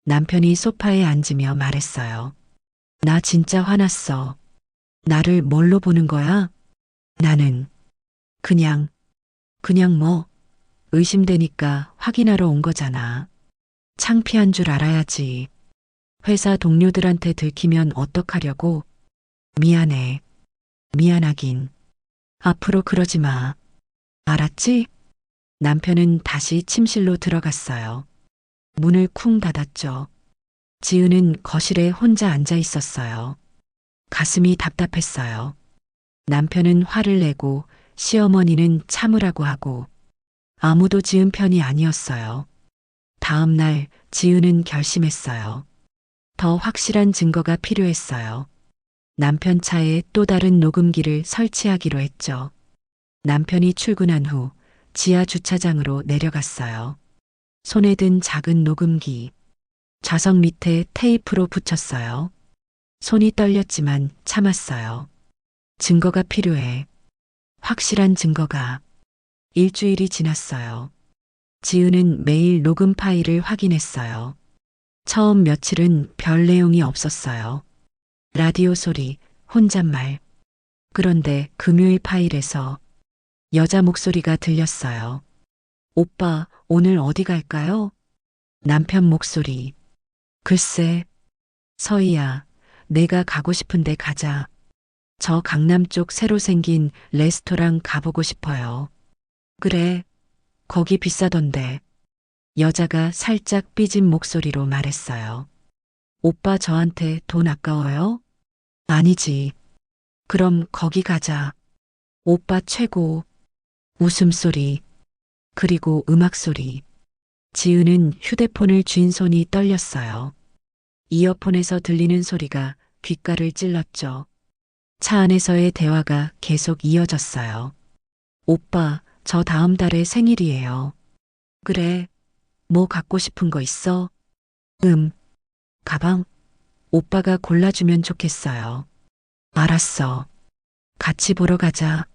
C: 남편이 소파에 앉으며 말했어요. 나 진짜 화났어. 나를 뭘로 보는 거야? 나는 그냥 뭐 의심되니까 확인하러 온 거잖아. 창피한 줄 알아야지. 회사 동료들한테 들키면 어떡하려고? 미안해. 미안하긴. 앞으로 그러지 마. 알았지? 남편은 다시 침실로 들어갔어요. 문을 쿵 닫았죠. 지은은 거실에 혼자 앉아 있었어요. 가슴이 답답했어요. 남편은 화를 내고 시어머니는 참으라고 하고 아무도 지은 편이 아니었어요. 다음 날 지은은 결심했어요. 더 확실한 증거가 필요했어요. 남편 차에 또 다른 녹음기를 설치하기로 했죠. 남편이 출근한 후 지하 주차장으로 내려갔어요. 손에 든 작은 녹음기. 좌석 밑에 테이프로 붙였어요. 손이 떨렸지만 참았어요. 증거가 필요해. 확실한 증거가. 일주일이 지났어요. 지은은 매일 녹음 파일을 확인했어요. 처음 며칠은 별 내용이 없었어요. 라디오 소리, 혼잣말. 그런데 금요일 파일에서 여자 목소리가 들렸어요. 오빠, 오늘 어디 갈까요? 남편 목소리. 글쎄, 서희야, 내가 가고 싶은데 가자. 저 강남 쪽 새로 생긴 레스토랑 가보고 싶어요. 그래, 거기 비싸던데. 여자가 살짝 삐진 목소리로 말했어요. 오빠 저한테 돈 아까워요? 아니지. 그럼 거기 가자. 오빠 최고. 웃음소리. 그리고 음악소리. 지은은 휴대폰을 쥔 손이 떨렸어요. 이어폰에서 들리는 소리가 귓가를 찔렀죠. 차 안에서의 대화가 계속 이어졌어요. 오빠, 저 다음 달에 생일이에요. 그래. 뭐 갖고 싶은 거 있어? 가방? 오빠가 골라주면 좋겠어요. 알았어. 같이 보러 가자.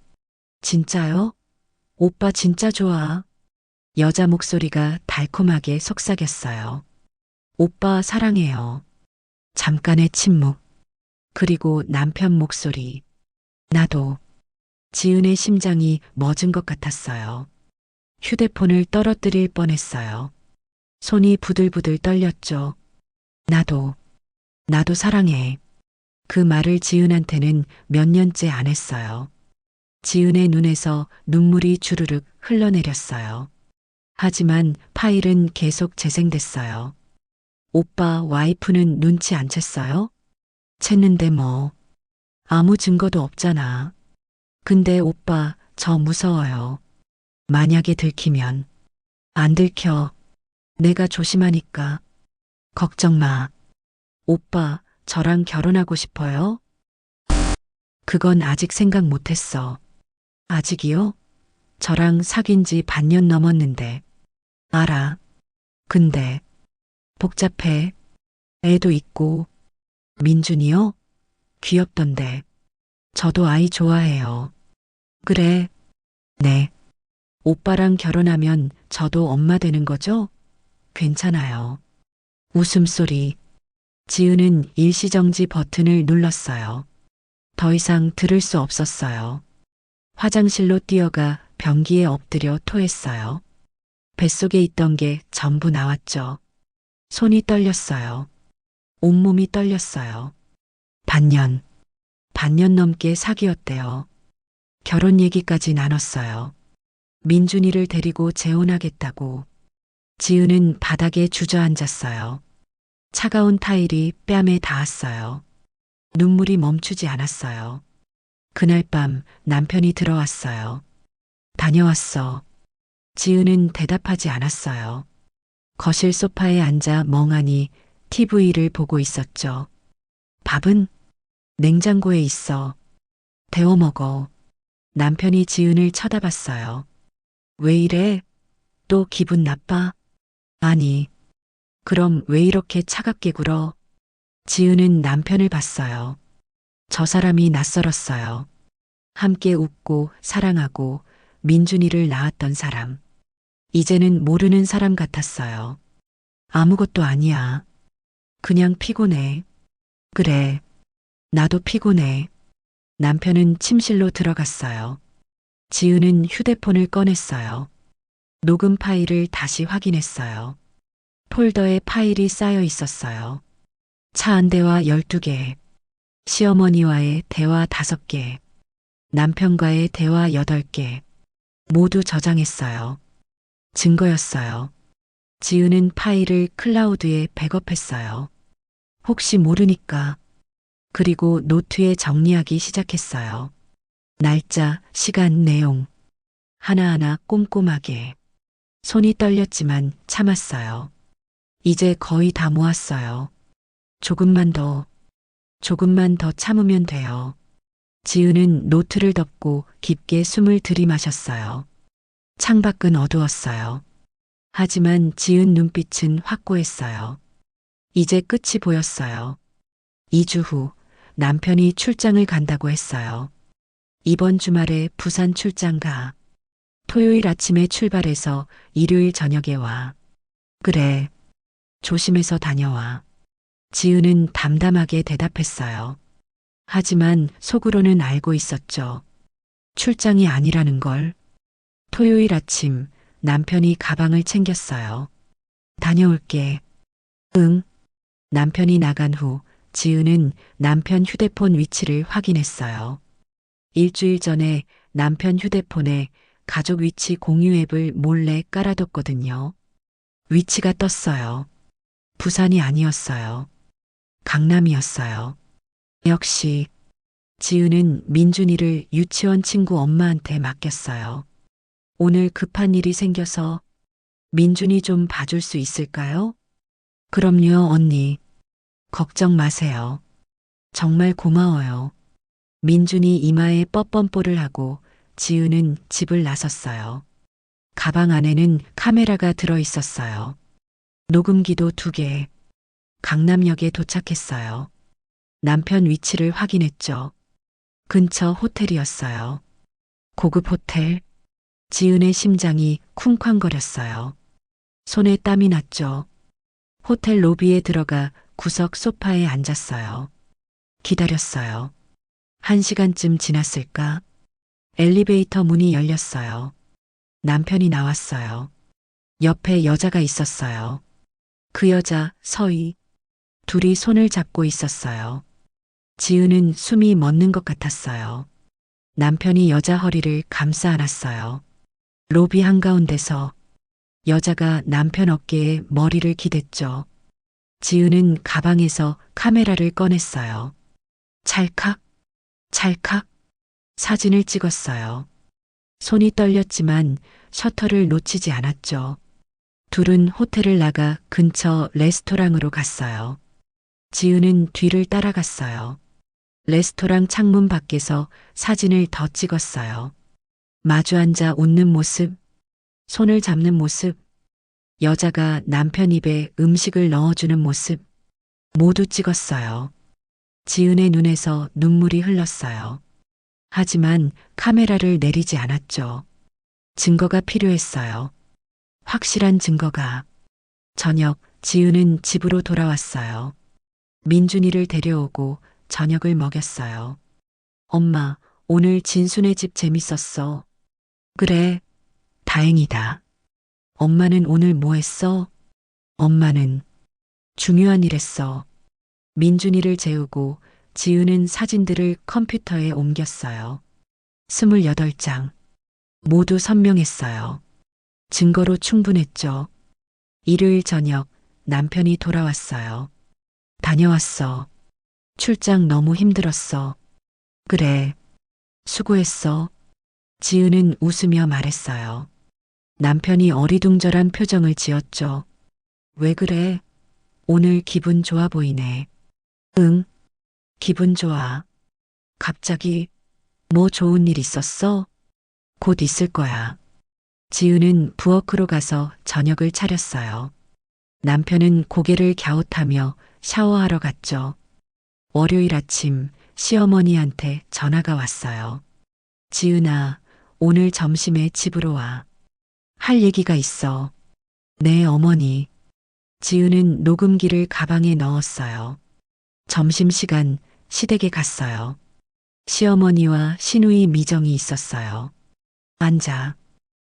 C: 진짜요? 오빠 진짜 좋아. 여자 목소리가 달콤하게 속삭였어요. 오빠 사랑해요. 잠깐의 침묵. 그리고 남편 목소리. 나도. 지은의 심장이 멎은 것 같았어요. 휴대폰을 떨어뜨릴 뻔했어요. 손이 부들부들 떨렸죠. 나도 사랑해. 그 말을 지은한테는 몇 년째 안 했어요. 지은의 눈에서 눈물이 주르륵 흘러내렸어요. 하지만 파일은 계속 재생됐어요. 오빠 와이프는 눈치 안 챘어요? 챘는데 뭐. 아무 증거도 없잖아. 근데 오빠 저 무서워요. 만약에 들키면. 안 들켜. 내가 조심하니까. 걱정 마. 오빠 저랑 결혼하고 싶어요? 그건 아직 생각 못했어. 아직이요? 저랑 사귄 지 반년 넘었는데. 알아. 근데 복잡해. 애도 있고. 민준이요? 귀엽던데. 저도 아이 좋아해요. 그래. 네. 오빠랑 결혼하면 저도 엄마 되는 거죠? 괜찮아요. 웃음소리. 지은은 일시정지 버튼을 눌렀어요. 더 이상 들을 수 없었어요. 화장실로 뛰어가 변기에 엎드려 토했어요. 뱃속에 있던 게 전부 나왔죠. 손이 떨렸어요. 온몸이 떨렸어요. 반년 넘게 사귀었대요. 결혼 얘기까지 나눴어요. 민준이를 데리고 재혼하겠다고. 지은은 바닥에 주저앉았어요. 차가운 타일이 뺨에 닿았어요. 눈물이 멈추지 않았어요. 그날 밤 남편이 들어왔어요. 다녀왔어. 지은은 대답하지 않았어요. 거실 소파에 앉아 멍하니 TV를 보고 있었죠. 밥은 냉장고에 있어. 데워 먹어. 남편이 지은을 쳐다봤어요. 왜 이래? 또 기분 나빠? 아니. 그럼 왜 이렇게 차갑게 굴어? 지은은 남편을 봤어요. 저 사람이 낯설었어요. 함께 웃고 사랑하고 민준이를 낳았던 사람. 이제는 모르는 사람 같았어요. 아무것도 아니야. 그냥 피곤해. 그래. 나도 피곤해. 남편은 침실로 들어갔어요. 지은은 휴대폰을 꺼냈어요. 녹음 파일을 다시 확인했어요. 폴더에 파일이 쌓여 있었어요. 차 한 대와 12개, 시어머니와의 대화 5개, 남편과의 대화 8개, 모두 저장했어요. 증거였어요. 지은은 파일을 클라우드에 백업했어요. 혹시 모르니까. 그리고 노트에 정리하기 시작했어요. 날짜, 시간, 내용. 하나하나 꼼꼼하게. 손이 떨렸지만 참았어요. 이제 거의 다 모았어요. 조금만 더 참으면 돼요. 지은은 노트를 덮고 깊게 숨을 들이마셨어요. 창밖은 어두웠어요. 하지만 지은 눈빛은 확고했어요. 이제 끝이 보였어요. 2주 후 남편이 출장을 간다고 했어요. 이번 주말에 부산 출장 가. 토요일 아침에 출발해서 일요일 저녁에 와. 그래. 조심해서 다녀와. 지은은 담담하게 대답했어요. 하지만 속으로는 알고 있었죠. 출장이 아니라는 걸. 토요일 아침 남편이 가방을 챙겼어요. 다녀올게. 응. 남편이 나간 후 지은은 남편 휴대폰 위치를 확인했어요. 일주일 전에 남편 휴대폰에 가족 위치 공유 앱을 몰래 깔아뒀거든요. 위치가 떴어요. 부산이 아니었어요. 강남이었어요. 역시 지은은 민준이를 유치원 친구 엄마한테 맡겼어요. 오늘 급한 일이 생겨서 민준이 좀 봐줄 수 있을까요? 그럼요, 언니. 걱정 마세요. 정말 고마워요. 민준이 이마에 뻐뻔뽀를 하고 지은은 집을 나섰어요. 가방 안에는 카메라가 들어 있었어요. 녹음기도 2개. 강남역에 도착했어요. 남편 위치를 확인했죠. 근처 호텔이었어요. 고급 호텔. 지은의 심장이 쿵쾅거렸어요. 손에 땀이 났죠. 호텔 로비에 들어가 구석 소파에 앉았어요. 기다렸어요. 1시간쯤 지났을까? 엘리베이터 문이 열렸어요. 남편이 나왔어요. 옆에 여자가 있었어요. 그 여자 서희. 둘이 손을 잡고 있었어요. 지은은 숨이 멎는 것 같았어요. 남편이 여자 허리를 감싸 안았어요. 로비 한가운데서 여자가 남편 어깨에 머리를 기댔죠. 지은은 가방에서 카메라를 꺼냈어요. 찰칵, 찰칵 사진을 찍었어요. 손이 떨렸지만 셔터를 놓치지 않았죠. 둘은 호텔을 나가 근처 레스토랑으로 갔어요. 지은은 뒤를 따라갔어요. 레스토랑 창문 밖에서 사진을 더 찍었어요. 마주 앉아 웃는 모습, 손을 잡는 모습, 여자가 남편 입에 음식을 넣어주는 모습, 모두 찍었어요. 지은의 눈에서 눈물이 흘렀어요. 하지만 카메라를 내리지 않았죠. 증거가 필요했어요. 확실한 증거가. 저녁, 지은은 집으로 돌아왔어요. 민준이를 데려오고 저녁을 먹였어요. 엄마, 오늘 진순의 집 재밌었어. 그래, 다행이다. 엄마는 오늘 뭐 했어? 엄마는 중요한 일 했어. 민준이를 재우고 지은은 사진들을 컴퓨터에 옮겼어요. 28장. 모두 선명했어요. 증거로 충분했죠. 일요일 저녁 남편이 돌아왔어요. 다녀왔어. 출장 너무 힘들었어. 그래. 수고했어. 지은은 웃으며 말했어요. 남편이 어리둥절한 표정을 지었죠. 왜 그래? 오늘 기분 좋아 보이네. 응. 기분 좋아. 갑자기 뭐 좋은 일 있었어? 곧 있을 거야. 지은은 부엌으로 가서 저녁을 차렸어요. 남편은 고개를 갸웃하며 샤워하러 갔죠. 월요일 아침 시어머니한테 전화가 왔어요. 지은아, 오늘 점심에 집으로 와. 할 얘기가 있어. 네, 어머니. 지은은 녹음기를 가방에 넣었어요. 점심시간 시댁에 갔어요. 시어머니와 시누이 미정이 있었어요. 앉아.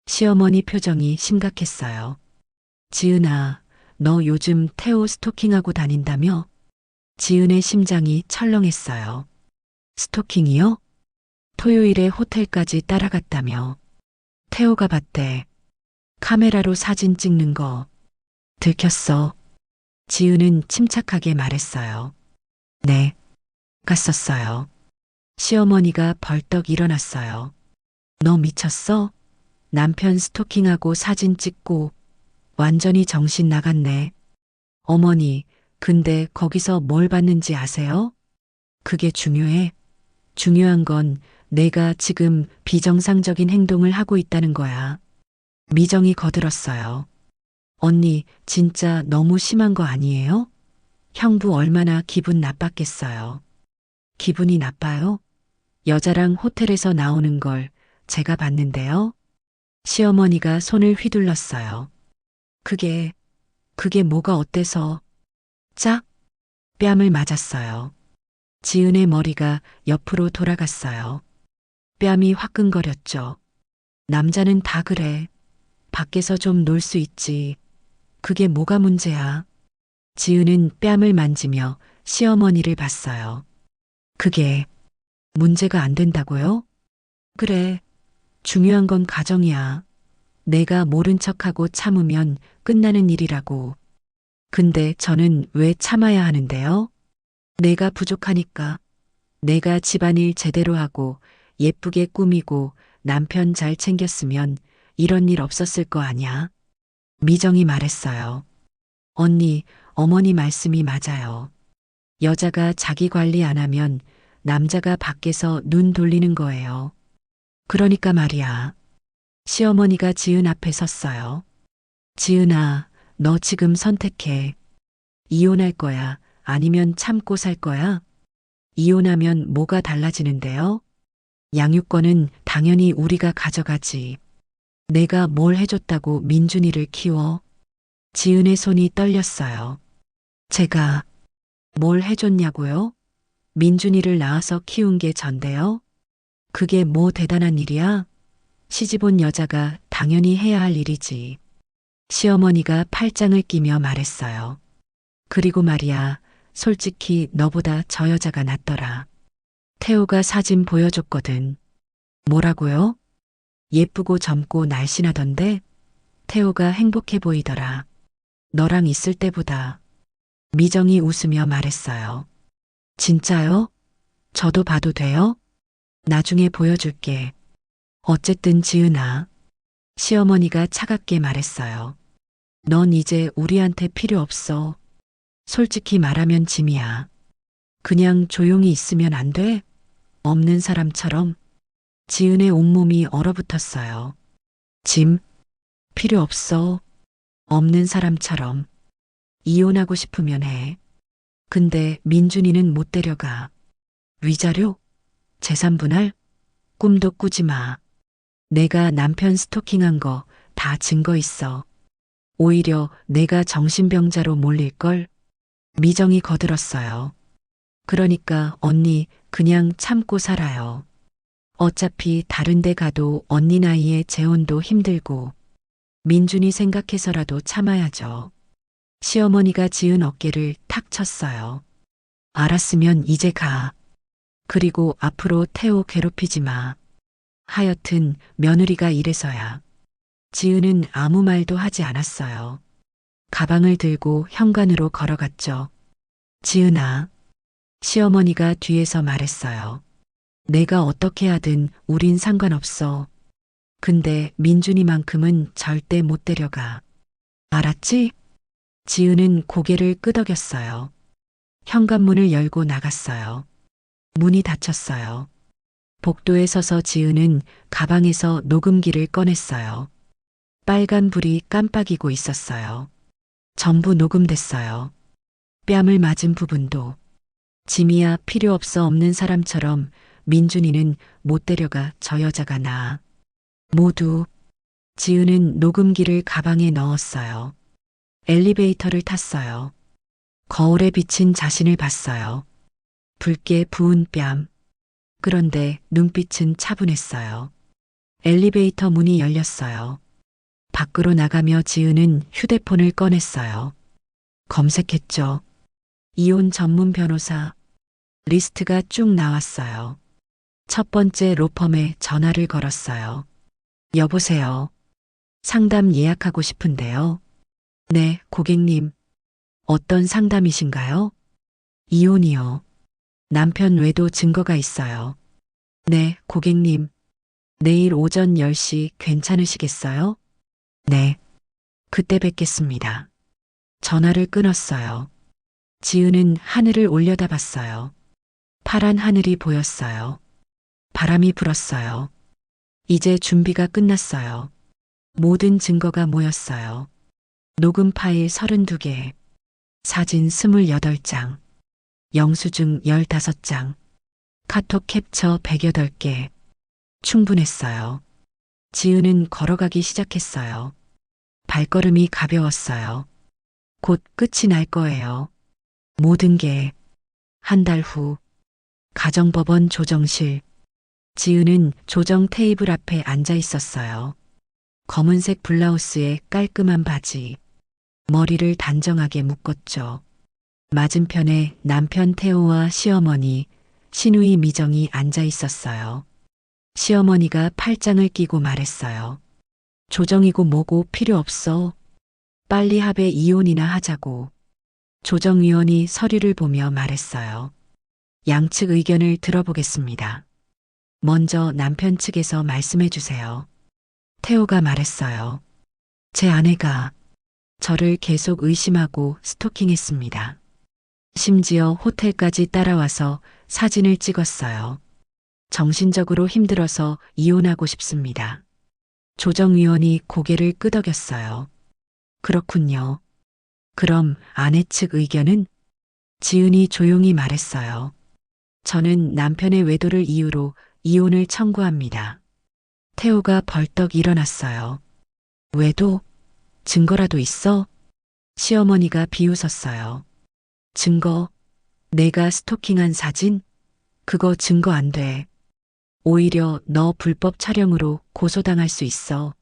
C: 시어머니 표정이 심각했어요. 지은아, 너 요즘 태호 스토킹하고 다닌다며? 지은의 심장이 철렁했어요. 스토킹이요? 토요일에 호텔까지 따라갔다며. 태호가 봤대. 카메라로 사진 찍는 거. 들켰어. 지은은 침착하게 말했어요. 네. 갔었어요. 시어머니가 벌떡 일어났어요. 너 미쳤어? 남편 스토킹하고 사진 찍고 완전히 정신 나갔네. 어머니, 근데 거기서 뭘 봤는지 아세요? 그게 중요해. 중요한 건 내가 지금 비정상적인 행동을 하고 있다는 거야. 미정이 거들었어요. 언니, 진짜 너무 심한 거 아니에요? 형부 얼마나 기분 나빴겠어요. 기분이 나빠요? 여자랑 호텔에서 나오는 걸 제가 봤는데요. 시어머니가 손을 휘둘렀어요. 그게 뭐가 어때서? 짝? 뺨을 맞았어요. 지은의 머리가 옆으로 돌아갔어요. 뺨이 화끈거렸죠. 남자는 다 그래. 밖에서 좀 놀 수 있지. 그게 뭐가 문제야? 지은은 뺨을 만지며 시어머니를 봤어요. 그게 문제가 안 된다고요? 그래. 중요한 건 가정이야. 내가 모른 척하고 참으면 끝나는 일이라고. 근데 저는 왜 참아야 하는데요? 내가 부족하니까. 내가 집안일 제대로 하고 예쁘게 꾸미고 남편 잘 챙겼으면 이런 일 없었을 거 아냐? 미정이 말했어요. 언니, 어머니 말씀이 맞아요. 여자가 자기 관리 안 하면 남자가 밖에서 눈 돌리는 거예요. 그러니까 말이야. 시어머니가 지은 앞에 섰어요. 지은아, 너 지금 선택해. 이혼할 거야? 아니면 참고 살 거야? 이혼하면 뭐가 달라지는데요? 양육권은 당연히 우리가 가져가지. 내가 뭘 해줬다고 민준이를 키워? 지은의 손이 떨렸어요. 제가 뭘 해줬냐고요? 민준이를 낳아서 키운 게 전데요? 그게 뭐 대단한 일이야? 시집 온 여자가 당연히 해야 할 일이지. 시어머니가 팔짱을 끼며 말했어요. 그리고 말이야, 솔직히 너보다 저 여자가 낫더라. 태호가 사진 보여줬거든. 뭐라고요? 예쁘고 젊고 날씬하던데? 태호가 행복해 보이더라. 너랑 있을 때보다. 미정이 웃으며 말했어요. 진짜요? 저도 봐도 돼요? 나중에 보여줄게. 어쨌든 지은아. 시어머니가 차갑게 말했어요. 넌 이제 우리한테 필요 없어. 솔직히 말하면 짐이야. 그냥 조용히 있으면 안 돼? 없는 사람처럼. 지은의 온몸이 얼어붙었어요. 짐? 필요 없어. 없는 사람처럼. 이혼하고 싶으면 해. 근데 민준이는 못 데려가. 위자료? 재산 분할? 꿈도 꾸지 마. 내가 남편 스토킹한 거 다 증거 있어. 오히려 내가 정신병자로 몰릴걸? 미정이 거들었어요. 그러니까 언니 그냥 참고 살아요. 어차피 다른 데 가도 언니 나이에 재혼도 힘들고 민준이 생각해서라도 참아야죠. 시어머니가 지은 어깨를 탁 쳤어요. 알았으면 이제 가. 그리고 앞으로 태호 괴롭히지 마. 하여튼 며느리가 이래서야. 지은은 아무 말도 하지 않았어요. 가방을 들고 현관으로 걸어갔죠. 지은아. 시어머니가 뒤에서 말했어요. 내가 어떻게 하든 우린 상관없어. 근데 민준이만큼은 절대 못 데려가. 알았지? 지은은 고개를 끄덕였어요. 현관문을 열고 나갔어요. 문이 닫혔어요. 복도에 서서 지은은 가방에서 녹음기를 꺼냈어요. 빨간 불이 깜빡이고 있었어요. 전부 녹음됐어요. 뺨을 맞은 부분도. 짐이야 필요 없어 없는 사람처럼 민준이는 못 데려가 저 여자가 나. 모두. 지은은 녹음기를 가방에 넣었어요. 엘리베이터를 탔어요. 거울에 비친 자신을 봤어요. 붉게 부은 뺨. 그런데 눈빛은 차분했어요. 엘리베이터 문이 열렸어요. 밖으로 나가며 지은은 휴대폰을 꺼냈어요. 검색했죠. 이혼 전문 변호사. 리스트가 쭉 나왔어요. 첫 번째 로펌에 전화를 걸었어요. 여보세요. 상담 예약하고 싶은데요. 네, 고객님. 어떤 상담이신가요? 이혼이요. 남편 외도 증거가 있어요. 네, 고객님. 내일 오전 10시 괜찮으시겠어요? 네. 그때 뵙겠습니다. 전화를 끊었어요. 지은은 하늘을 올려다봤어요. 파란 하늘이 보였어요. 바람이 불었어요. 이제 준비가 끝났어요. 모든 증거가 모였어요. 녹음 파일 32개, 사진 28장, 영수증 15장, 카톡 캡처 108개. 충분했어요. 지은은 걸어가기 시작했어요. 발걸음이 가벼웠어요. 곧 끝이 날 거예요. 모든 게. 한 달 후. 가정법원 조정실. 지은은 조정 테이블 앞에 앉아 있었어요. 검은색 블라우스에 깔끔한 바지. 머리를 단정하게 묶었죠. 맞은편에 남편 태호와 시어머니, 시누이 미정이 앉아 있었어요. 시어머니가 팔짱을 끼고 말했어요. 조정이고 뭐고 필요 없어. 빨리 합의 이혼이나 하자고. 조정위원이 서류를 보며 말했어요. 양측 의견을 들어보겠습니다. 먼저 남편 측에서 말씀해 주세요. 태호가 말했어요. 제 아내가 저를 계속 의심하고 스토킹했습니다. 심지어 호텔까지 따라와서 사진을 찍었어요. 정신적으로 힘들어서 이혼하고 싶습니다. 조정위원이 고개를 끄덕였어요. 그렇군요. 그럼 아내 측 의견은? 지은이 조용히 말했어요. 저는 남편의 외도를 이유로 이혼을 청구합니다. 태호가 벌떡 일어났어요. 외도? 증거라도 있어? 시어머니가 비웃었어요. 증거? 내가 스토킹한 사진? 그거 증거 안 돼. 오히려 너 불법 촬영으로 고소당할 수 있어.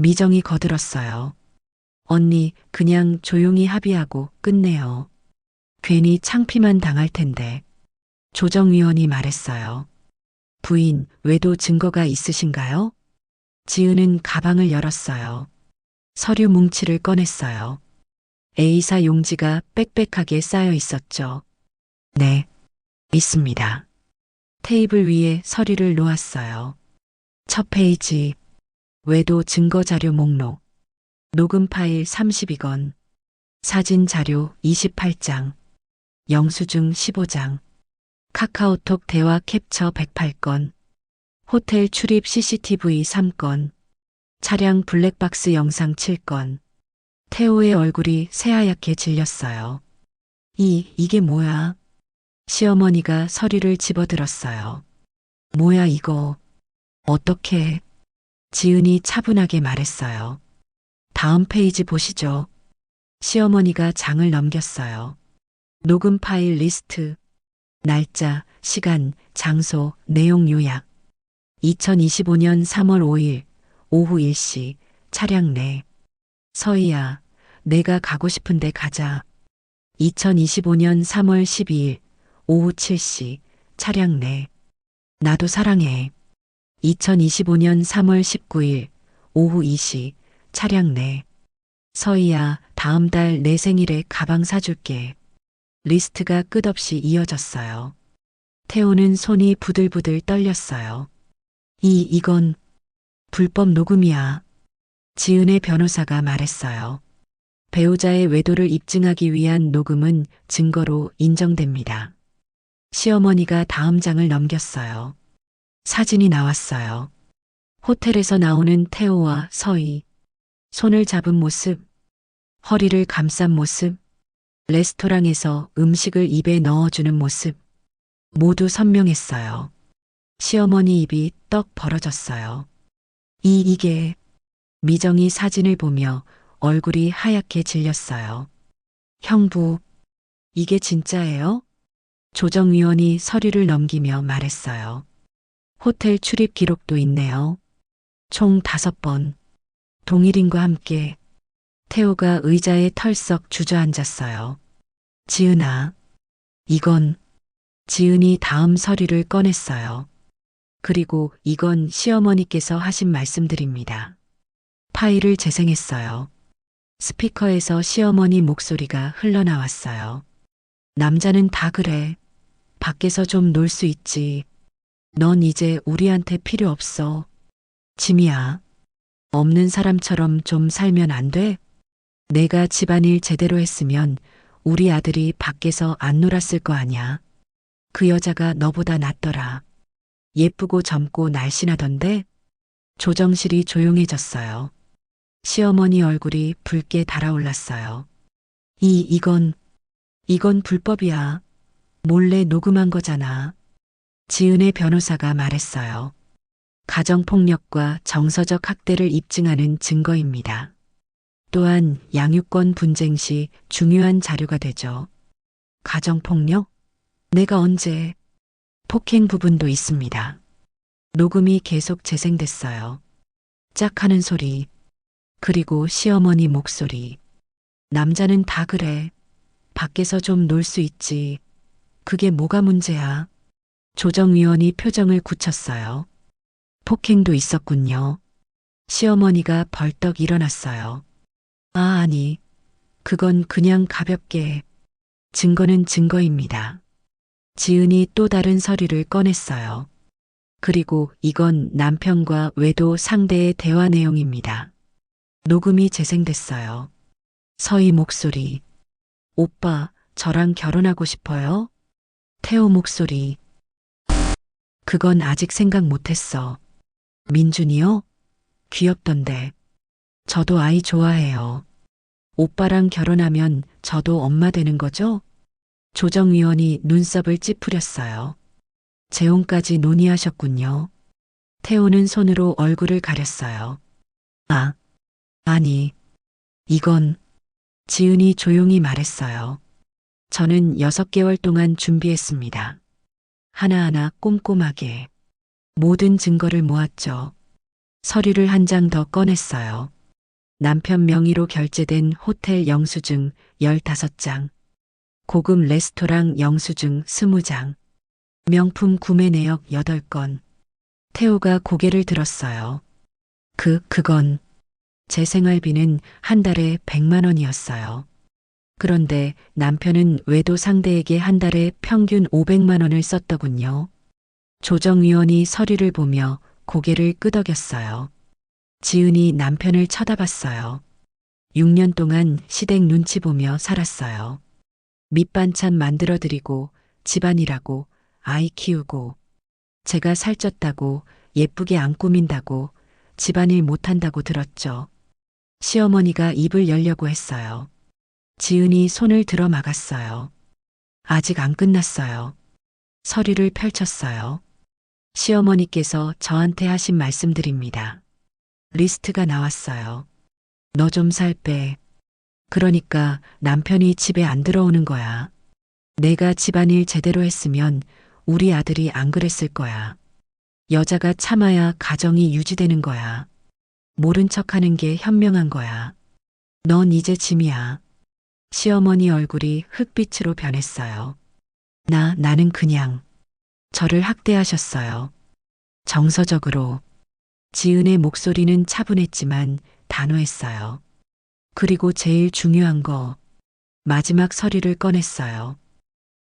C: 미정이 거들었어요. 언니, 그냥 조용히 합의하고 끝내요. 괜히 창피만 당할 텐데. 조정위원이 말했어요. 부인, 외도 증거가 있으신가요? 지은은 가방을 열었어요. 서류 뭉치를 꺼냈어요. A사 용지가 빽빽하게 쌓여 있었죠. 네, 있습니다. 테이블 위에 서류를 놓았어요. 첫 페이지, 외도 증거 자료 목록, 녹음 파일 32건, 사진 자료 28장, 영수증 15장, 카카오톡 대화 캡처 108건, 호텔 출입 CCTV 3건, 차량 블랙박스 영상 7건, 태호의 얼굴이 새하얗게 질렸어요. 이게 뭐야? 시어머니가 서류를 집어들었어요. 뭐야 이거? 어떻게? 지은이 차분하게 말했어요. 다음 페이지 보시죠. 시어머니가 장을 넘겼어요. 녹음 파일 리스트, 날짜, 시간, 장소, 내용 요약. 2025년 3월 5일 오후 1시 차량 내. 서희야, 내가 가고 싶은데 가자. 2025년 3월 12일 오후 7시 차량 내. 나도 사랑해. 2025년 3월 19일 오후 2시 차량 내. 서희야, 다음 달 내 생일에 가방 사줄게. 리스트가 끝없이 이어졌어요. 태호는 손이 부들부들 떨렸어요. 이건 불법 녹음이야. 지은의 변호사가 말했어요. 배우자의 외도를 입증하기 위한 녹음은 증거로 인정됩니다. 시어머니가 다음 장을 넘겼어요. 사진이 나왔어요. 호텔에서 나오는 태호와 서희. 손을 잡은 모습, 허리를 감싼 모습, 레스토랑에서 음식을 입에 넣어주는 모습. 모두 선명했어요. 시어머니 입이 떡 벌어졌어요. 이게 미정이 사진을 보며 얼굴이 하얗게 질렸어요. 형부, 이게 진짜예요? 조정위원이 서류를 넘기며 말했어요. 호텔 출입 기록도 있네요. 총 5번. 동일인과 함께. 태호가 의자에 털썩 주저앉았어요. 지은아, 이건. 지은이 다음 서류를 꺼냈어요. 그리고 이건 시어머니께서 하신 말씀들입니다. 파일을 재생했어요. 스피커에서 시어머니 목소리가 흘러나왔어요. 남자는 다 그래. 밖에서 좀 놀 수 있지. 넌 이제 우리한테 필요 없어. 짐이야. 없는 사람처럼 좀 살면 안 돼? 내가 집안일 제대로 했으면 우리 아들이 밖에서 안 놀았을 거 아냐. 그 여자가 너보다 낫더라. 예쁘고 젊고 날씬하던데? 조정실이 조용해졌어요. 시어머니 얼굴이 붉게 달아올랐어요. 이건 불법이야. 몰래 녹음한 거잖아. 지은의 변호사가 말했어요. 가정폭력과 정서적 학대를 입증하는 증거입니다. 또한 양육권 분쟁 시 중요한 자료가 되죠. 가정폭력? 내가 언제? 폭행 부분도 있습니다. 녹음이 계속 재생됐어요. 짝 하는 소리, 그리고 시어머니 목소리. 남자는 다 그래. 밖에서 좀 놀 수 있지. 그게 뭐가 문제야? 조정위원이 표정을 굳혔어요. 폭행도 있었군요. 시어머니가 벌떡 일어났어요. 아니. 그건 그냥 가볍게. 증거는 증거입니다. 지은이 또 다른 서류를 꺼냈어요. 그리고 이건 남편과 외도 상대의 대화 내용입니다. 녹음이 재생됐어요. 서희 목소리. 오빠, 저랑 결혼하고 싶어요? 태호 목소리. 그건 아직 생각 못했어. 민준이요? 귀엽던데. 저도 아이 좋아해요. 오빠랑 결혼하면 저도 엄마 되는 거죠? 조정위원이 눈썹을 찌푸렸어요. 재혼까지 논의하셨군요. 태호는 손으로 얼굴을 가렸어요. 아니. 이건. 지은이 조용히 말했어요. 저는 6개월 동안 준비했습니다. 하나하나 꼼꼼하게. 모든 증거를 모았죠. 서류를 한 장 더 꺼냈어요. 남편 명의로 결제된 호텔 영수증 15장, 고급 레스토랑 영수증 20장, 명품 구매 내역 8건. 태호가 고개를 들었어요. 그건 제 생활비는 한 달에 100만 원이었어요. 그런데 남편은 외도 상대에게 한 달에 평균 500만 원을 썼더군요. 조정위원이 서류를 보며 고개를 끄덕였어요. 지은이 남편을 쳐다봤어요. 6년 동안 시댁 눈치 보며 살았어요. 밑반찬 만들어드리고 집안일하고 아이 키우고 제가 살쪘다고 예쁘게 안 꾸민다고 집안일 못한다고 들었죠. 시어머니가 입을 열려고 했어요. 지은이 손을 들어 막았어요. 아직 안 끝났어요. 서류를 펼쳤어요. 시어머니께서 저한테 하신 말씀들입니다. 리스트가 나왔어요. 너 좀 살 빼. 그러니까 남편이 집에 안 들어오는 거야. 내가 집안일 제대로 했으면 우리 아들이 안 그랬을 거야. 여자가 참아야 가정이 유지되는 거야. 모른 척하는 게 현명한 거야. 넌 이제 짐이야. 시어머니 얼굴이 흙빛으로 변했어요. 나는 그냥 저를 학대하셨어요. 정서적으로. 지은의 목소리는 차분했지만 단호했어요. 그리고 제일 중요한 거, 마지막 서류를 꺼냈어요.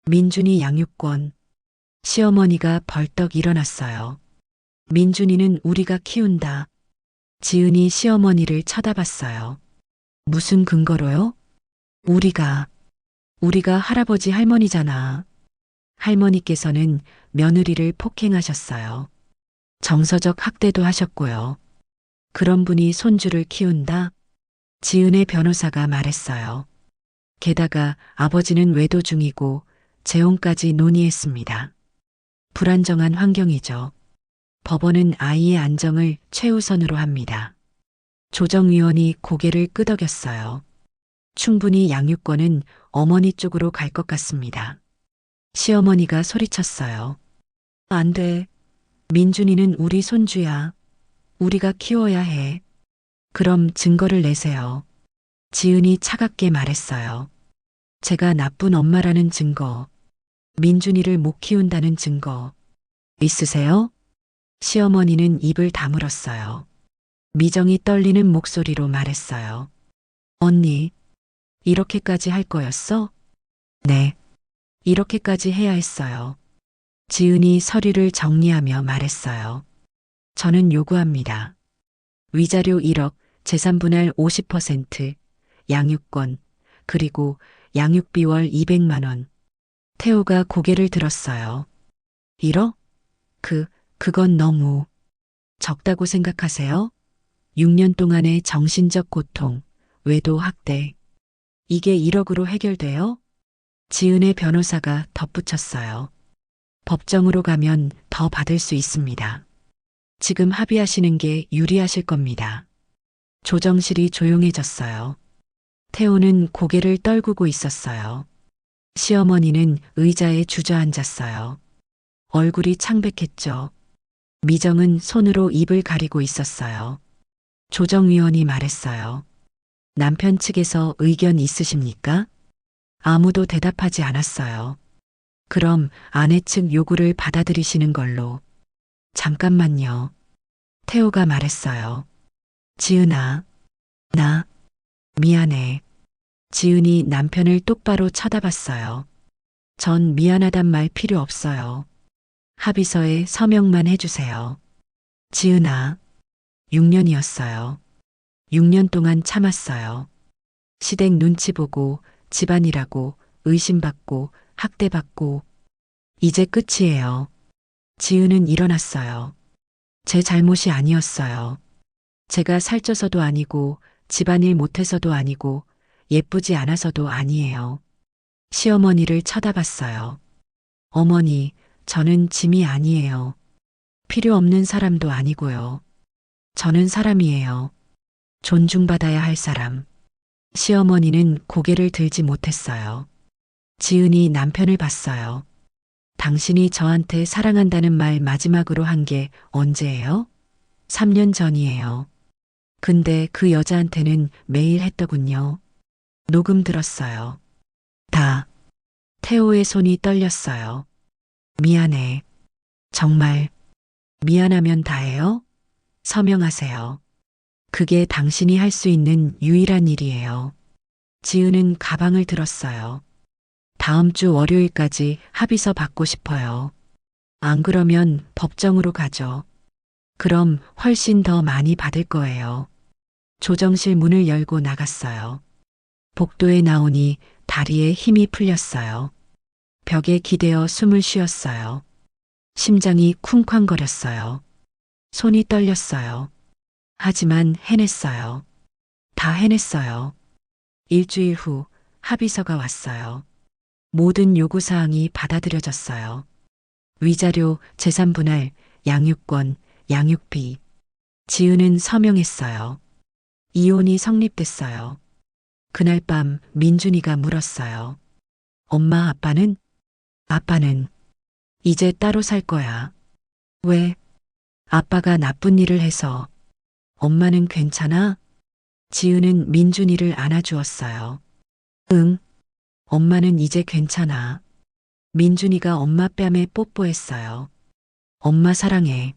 C: 민준이 양육권. 시어머니가 벌떡 일어났어요. 민준이는 우리가 키운다. 지은이 시어머니를 쳐다봤어요. 무슨 근거로요? 우리가 할아버지 할머니잖아. 할머니께서는 며느리를 폭행하셨어요. 정서적 학대도 하셨고요. 그런 분이 손주를 키운다? 지은의 변호사가 말했어요. 게다가 아버지는 외도 중이고 재혼까지 논의했습니다. 불안정한 환경이죠. 법원은 아이의 안정을 최우선으로 합니다. 조정위원이 고개를 끄덕였어요. 충분히 양육권은 어머니 쪽으로 갈 것 같습니다. 시어머니가 소리쳤어요. 안 돼. 민준이는 우리 손주야. 우리가 키워야 해. 그럼 증거를 내세요. 지은이 차갑게 말했어요. 제가 나쁜 엄마라는 증거. 민준이를 못 키운다는 증거. 있으세요? 시어머니는 입을 다물었어요. 미정이 떨리는 목소리로 말했어요. 언니, 이렇게까지 할 거였어? 네. 이렇게까지 해야 했어요. 지은이 서류를 정리하며 말했어요. 저는 요구합니다. 위자료 1억, 재산 분할 50%, 양육권, 그리고 양육비 월 200만 원. 태호가 고개를 들었어요. 1억? 그건 너무 적다고 생각하세요? 6년 동안의 정신적 고통, 외도 학대. 이게 1억으로 해결돼요? 지은의 변호사가 덧붙였어요. 법정으로 가면 더 받을 수 있습니다. 지금 합의하시는 게 유리하실 겁니다. 조정실이 조용해졌어요. 태호는 고개를 떨구고 있었어요. 시어머니는 의자에 주저앉았어요. 얼굴이 창백했죠. 미정은 손으로 입을 가리고 있었어요. 조정위원이 말했어요. 남편 측에서 의견 있으십니까? 아무도 대답하지 않았어요. 그럼 아내 측 요구를 받아들이시는 걸로. 잠깐만요. 태호가 말했어요. 지은아, 나 미안해. 지은이 남편을 똑바로 쳐다봤어요. 전 미안하단 말 필요 없어요. 합의서에 서명만 해주세요. 지은아, 6년이었어요. 6년 동안 참았어요. 시댁 눈치 보고 집안일하고 의심받고 학대받고 이제 끝이에요. 지은은 일어났어요. 제 잘못이 아니었어요. 제가 살쪄서도 아니고 집안일 못해서도 아니고 예쁘지 않아서도 아니에요. 시어머니를 쳐다봤어요. 어머니, 저는 짐이 아니에요. 필요 없는 사람도 아니고요. 저는 사람이에요. 존중받아야 할 사람. 시어머니는 고개를 들지 못했어요. 지은이 남편을 봤어요. 당신이 저한테 사랑한다는 말 마지막으로 한 게 언제예요? 3년 전이에요. 근데 그 여자한테는 매일 했더군요. 녹음 들었어요. 다. 태호의 손이 떨렸어요. 미안해. 정말 미안하면 다해요? 서명하세요. 그게 당신이 할 수 있는 유일한 일이에요. 지은은 가방을 들었어요. 다음 주 월요일까지 합의서 받고 싶어요. 안 그러면 법정으로 가죠. 그럼 훨씬 더 많이 받을 거예요. 조정실 문을 열고 나갔어요. 복도에 나오니 다리에 힘이 풀렸어요. 벽에 기대어 숨을 쉬었어요. 심장이 쿵쾅거렸어요. 손이 떨렸어요. 하지만 해냈어요. 다 해냈어요. 일주일 후 합의서가 왔어요. 모든 요구사항이 받아들여졌어요. 위자료, 재산분할, 양육권, 양육비. 지은은 서명했어요. 이혼이 성립됐어요. 그날 밤 민준이가 물었어요. 엄마, 아빠는? 아빠는 이제 따로 살 거야. 왜? 아빠가 나쁜 일을 해서. 엄마는 괜찮아? 지은은 민준이를 안아주었어요. 응. 엄마는 이제 괜찮아. 민준이가 엄마 뺨에 뽀뽀했어요. 엄마 사랑해.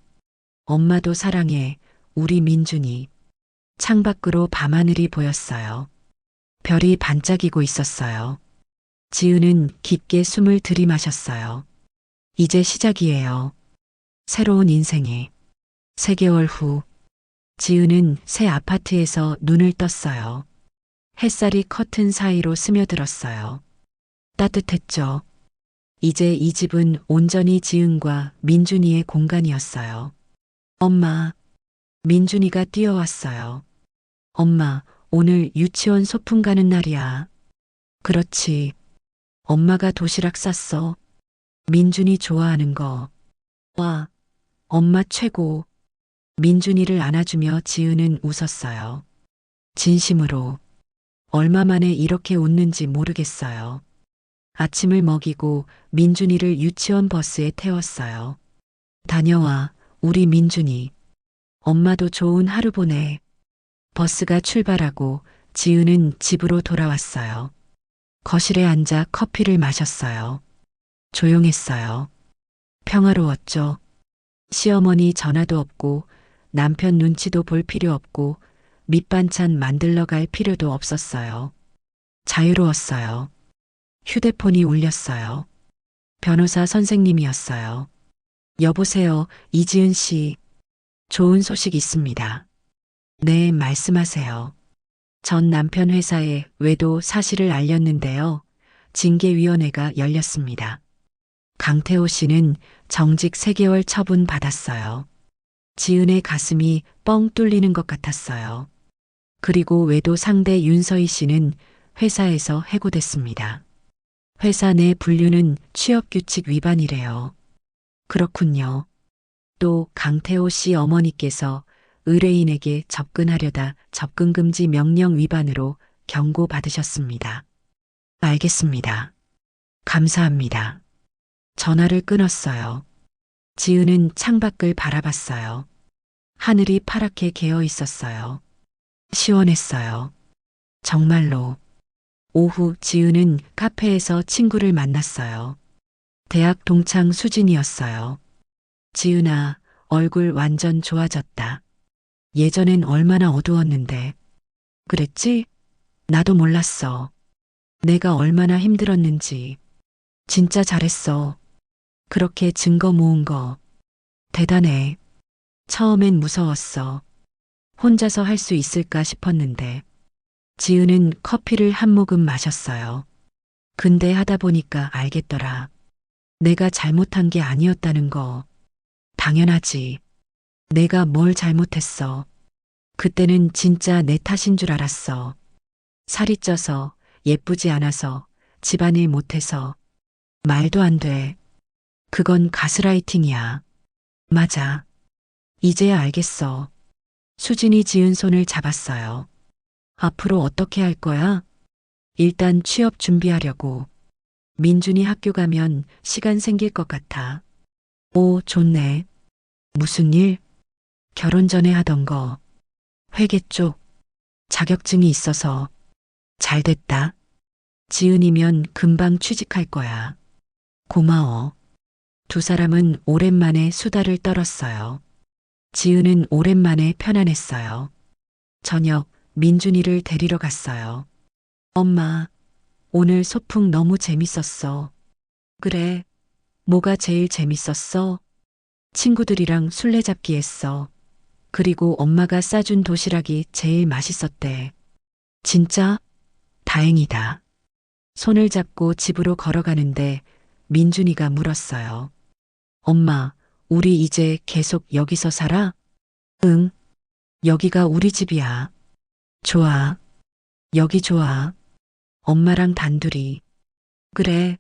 C: 엄마도 사랑해. 우리 민준이. 창밖으로 밤하늘이 보였어요. 별이 반짝이고 있었어요. 지은은 깊게 숨을 들이마셨어요. 이제 시작이에요. 새로운 인생에. 3개월 후, 지은은 새 아파트에서 눈을 떴어요. 햇살이 커튼 사이로 스며들었어요. 따뜻했죠. 이제 이 집은 온전히 지은과 민준이의 공간이었어요. 엄마, 민준이가 뛰어왔어요. 엄마, 오늘 유치원 소풍 가는 날이야. 그렇지. 엄마가 도시락 쌌어. 민준이 좋아하는 거. 와, 엄마 최고. 민준이를 안아주며 지은은 웃었어요. 진심으로. 얼마 만에 이렇게 웃는지 모르겠어요. 아침을 먹이고 민준이를 유치원 버스에 태웠어요. 다녀와, 우리 민준이. 엄마도 좋은 하루 보내. 버스가 출발하고 지은은 집으로 돌아왔어요. 거실에 앉아 커피를 마셨어요. 조용했어요. 평화로웠죠. 시어머니 전화도 없고 남편 눈치도 볼 필요 없고 밑반찬 만들러 갈 필요도 없었어요. 자유로웠어요. 휴대폰이 울렸어요. 변호사 선생님이었어요. 여보세요, 이지은 씨. 좋은 소식 있습니다. 네, 말씀하세요. 전 남편 회사에 외도 사실을 알렸는데요. 징계위원회가 열렸습니다. 강태호 씨는 정직 3개월 처분 받았어요. 지은의 가슴이 뻥 뚫리는 것 같았어요. 그리고 외도 상대 윤서희 씨는 회사에서 해고됐습니다. 회사 내 분류는 취업규칙 위반이래요. 그렇군요. 또 강태호 씨 어머니께서 의뢰인에게 접근하려다 접근금지 명령 위반으로 경고받으셨습니다. 알겠습니다. 감사합니다. 전화를 끊었어요. 지은은 창밖을 바라봤어요. 하늘이 파랗게 개어 있었어요. 시원했어요. 정말로. 오후 지은은 카페에서 친구를 만났어요. 대학 동창 수진이었어요. 지은아, 얼굴 완전 좋아졌다. 예전엔 얼마나 어두웠는데. 그랬지? 나도 몰랐어. 내가 얼마나 힘들었는지. 진짜 잘했어. 그렇게 증거 모은 거. 대단해. 처음엔 무서웠어. 혼자서 할 수 있을까 싶었는데. 지은은 커피를 한 모금 마셨어요. 근데 하다 보니까 알겠더라. 내가 잘못한 게 아니었다는 거. 당연하지. 내가 뭘 잘못했어. 그때는 진짜 내 탓인 줄 알았어. 살이 쪄서, 예쁘지 않아서, 집안일 못해서. 말도 안 돼. 그건 가스라이팅이야. 맞아. 이제야 알겠어. 수진이 지은 손을 잡았어요. 앞으로 어떻게 할 거야? 일단 취업 준비하려고. 민준이 학교 가면 시간 생길 것 같아. 오, 좋네. 무슨 일? 결혼 전에 하던 거. 회계 쪽. 자격증이 있어서. 잘 됐다. 지은이면 금방 취직할 거야. 고마워. 두 사람은 오랜만에 수다를 떨었어요. 지은은 오랜만에 편안했어요. 저녁 민준이를 데리러 갔어요. 엄마, 오늘 소풍 너무 재밌었어. 그래, 뭐가 제일 재밌었어? 친구들이랑 술래잡기 했어. 그리고 엄마가 싸준 도시락이 제일 맛있었대. 진짜? 다행이다. 손을 잡고 집으로 걸어가는데 민준이가 물었어요. 엄마, 우리 이제 계속 여기서 살아? 응, 여기가 우리 집이야. 좋아. 여기 좋아. 엄마랑 단둘이. 그래.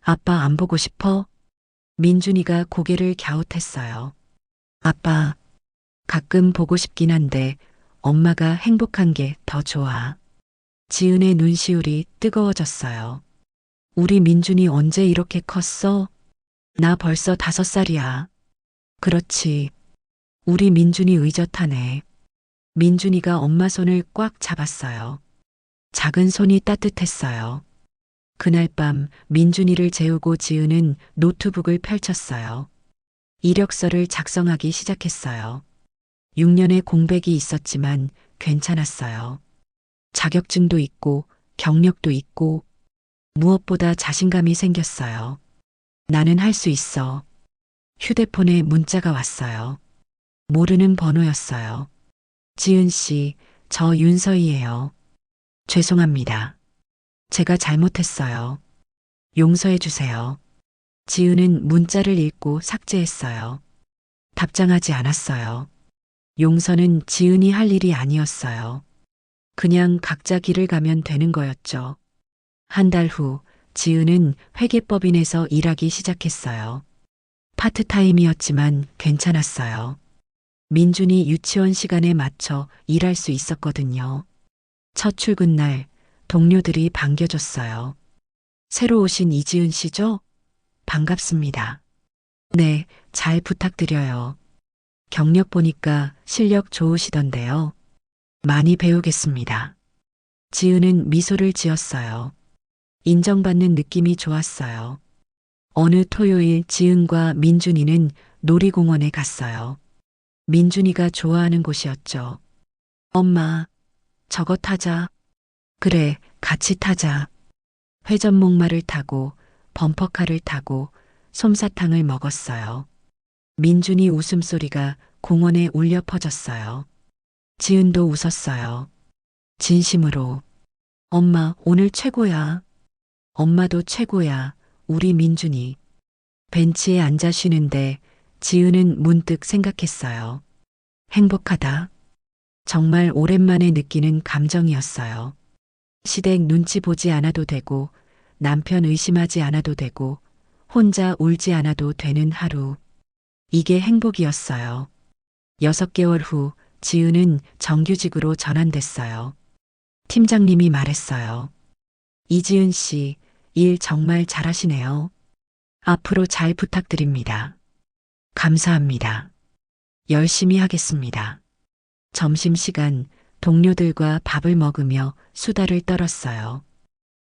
C: 아빠 안 보고 싶어? 민준이가 고개를 갸웃했어요. 아빠, 가끔 보고 싶긴 한데 엄마가 행복한 게 더 좋아. 지은의 눈시울이 뜨거워졌어요. 우리 민준이 언제 이렇게 컸어? 나 벌써 5살이야. 그렇지. 우리 민준이 의젓하네. 민준이가 엄마 손을 꽉 잡았어요. 작은 손이 따뜻했어요. 그날 밤 민준이를 재우고 지은은 노트북을 펼쳤어요. 이력서를 작성하기 시작했어요. 6년의 공백이 있었지만 괜찮았어요. 자격증도 있고 경력도 있고 무엇보다 자신감이 생겼어요. 나는 할 수 있어. 휴대폰에 문자가 왔어요. 모르는 번호였어요. 지은 씨, 저 윤서희예요. 죄송합니다. 제가 잘못했어요. 용서해 주세요. 지은은 문자를 읽고 삭제했어요. 답장하지 않았어요. 용서는 지은이 할 일이 아니었어요. 그냥 각자 길을 가면 되는 거였죠. 한 달 후 지은은 회계법인에서 일하기 시작했어요. 파트타임이었지만 괜찮았어요. 민준이 유치원 시간에 맞춰 일할 수 있었거든요. 첫 출근 날 동료들이 반겨줬어요. 새로 오신 이지은 씨죠? 반갑습니다. 네, 잘 부탁드려요. 경력 보니까 실력 좋으시던데요. 많이 배우겠습니다. 지은은 미소를 지었어요. 인정받는 느낌이 좋았어요. 어느 토요일 지은과 민준이는 놀이공원에 갔어요. 민준이가 좋아하는 곳이었죠. 엄마, 저거 타자. 그래, 같이 타자. 회전목마를 타고 범퍼카를 타고 솜사탕을 먹었어요. 민준이 웃음소리가 공원에 울려 퍼졌어요. 지은도 웃었어요. 진심으로. 엄마, 오늘 최고야. 엄마도 최고야. 우리 민준이. 벤치에 앉아 쉬는데 지은은 문득 생각했어요. 행복하다. 정말 오랜만에 느끼는 감정이었어요. 시댁 눈치 보지 않아도 되고 남편 의심하지 않아도 되고 혼자 울지 않아도 되는 하루. 이게 행복이었어요. 6개월 후 지은은 정규직으로 전환됐어요. 팀장님이 말했어요. 이지은 씨, 일 정말 잘하시네요. 앞으로 잘 부탁드립니다. 감사합니다. 열심히 하겠습니다. 점심시간 동료들과 밥을 먹으며 수다를 떨었어요.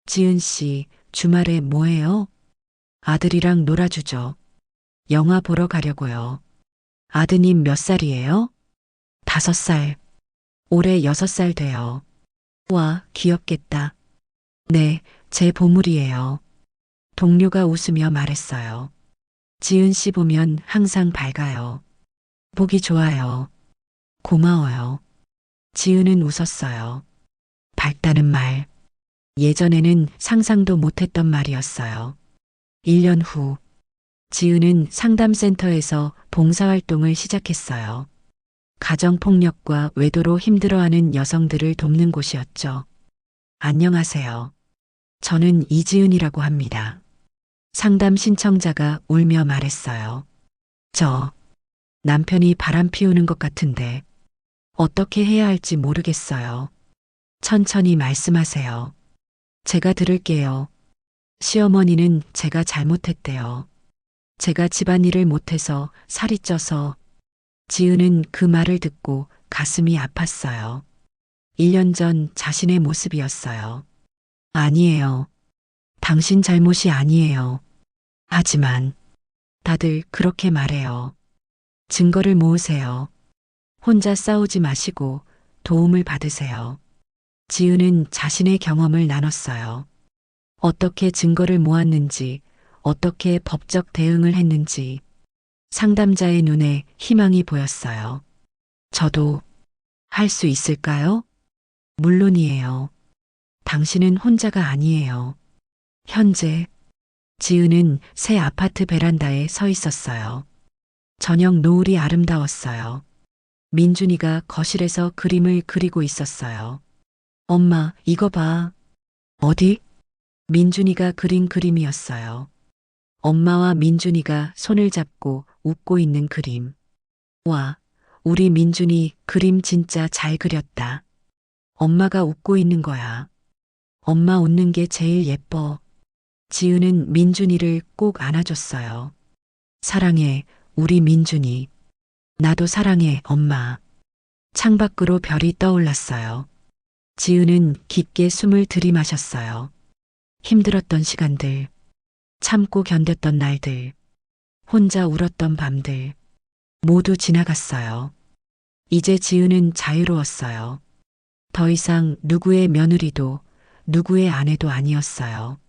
C: 지은 씨, 주말에 뭐해요? 아들이랑 놀아주죠. 영화 보러 가려고요. 아드님 몇 살이에요? 5살. 올해 6살 돼요. 와, 귀엽겠다. 네, 제 보물이에요. 동료가 웃으며 말했어요. 지은 씨 보면 항상 밝아요. 보기 좋아요. 고마워요. 지은은 웃었어요. 밝다는 말. 예전에는 상상도 못했던 말이었어요. 1년 후, 지은은 상담센터에서 봉사활동을 시작했어요. 가정폭력과 외도로 힘들어하는 여성들을 돕는 곳이었죠. 안녕하세요. 저는 이지은이라고 합니다. 상담 신청자가 울며 말했어요. 저, 남편이 바람 피우는 것 같은데 어떻게 해야 할지 모르겠어요. 천천히 말씀하세요. 제가 들을게요. 시어머니는 제가 잘못했대요. 제가 집안일을 못해서 살이 쪄서. 지은은 그 말을 듣고 가슴이 아팠어요. 1년 전 자신의 모습이었어요. 아니에요. 당신 잘못이 아니에요. 하지만 다들 그렇게 말해요. 증거를 모으세요. 혼자 싸우지 마시고 도움을 받으세요. 지은은 자신의 경험을 나눴어요. 어떻게 증거를 모았는지, 어떻게 법적 대응을 했는지. 상담자의 눈에 희망이 보였어요. 저도 할 수 있을까요? 물론이에요. 당신은 혼자가 아니에요. 현재 지은은 새 아파트 베란다에 서 있었어요. 저녁 노을이 아름다웠어요. 민준이가 거실에서 그림을 그리고 있었어요. 엄마, 이거 봐. 어디? 민준이가 그린 그림이었어요. 엄마와 민준이가 손을 잡고 웃고 있는 그림. 와, 우리 민준이 그림 진짜 잘 그렸다. 엄마가 웃고 있는 거야. 엄마 웃는 게 제일 예뻐. 지은은 민준이를 꼭 안아줬어요. 사랑해, 우리 민준이. 나도 사랑해, 엄마. 창밖으로 별이 떠올랐어요. 지은은 깊게 숨을 들이마셨어요. 힘들었던 시간들, 참고 견뎠던 날들, 혼자 울었던 밤들, 모두 지나갔어요. 이제 지은은 자유로웠어요. 더 이상 누구의 며느리도 누구의 아내도 아니었어요.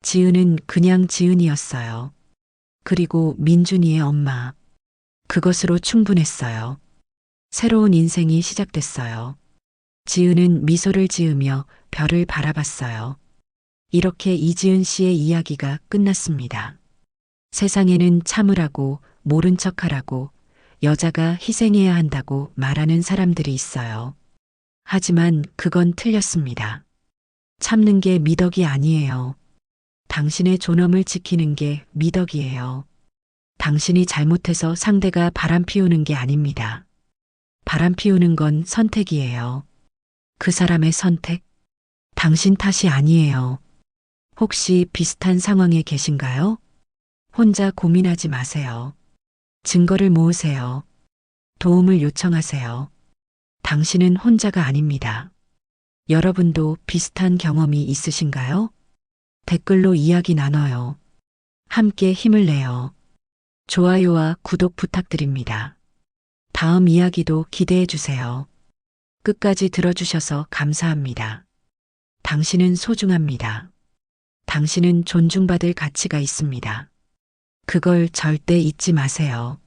C: 지은은 그냥 지은이었어요. 그리고 민준이의 엄마. 그것으로 충분했어요. 새로운 인생이 시작됐어요. 지은은 미소를 지으며 별을 바라봤어요. 이렇게 이지은 씨의 이야기가 끝났습니다. 세상에는 참으라고, 모른 척하라고, 여자가 희생해야 한다고 말하는 사람들이 있어요. 하지만 그건 틀렸습니다. 참는 게 미덕이 아니에요. 당신의 존엄을 지키는 게 미덕이에요. 당신이 잘못해서 상대가 바람 피우는 게 아닙니다. 바람 피우는 건 선택이에요. 그 사람의 선택? 당신 탓이 아니에요. 혹시 비슷한 상황에 계신가요? 혼자 고민하지 마세요. 증거를 모으세요. 도움을 요청하세요. 당신은 혼자가 아닙니다. 여러분도 비슷한 경험이 있으신가요? 댓글로 이야기 나눠요. 함께 힘을 내요. 좋아요와 구독 부탁드립니다. 다음 이야기도 기대해 주세요. 끝까지 들어주셔서 감사합니다. 당신은 소중합니다. 당신은 존중받을 가치가 있습니다. 그걸 절대 잊지 마세요.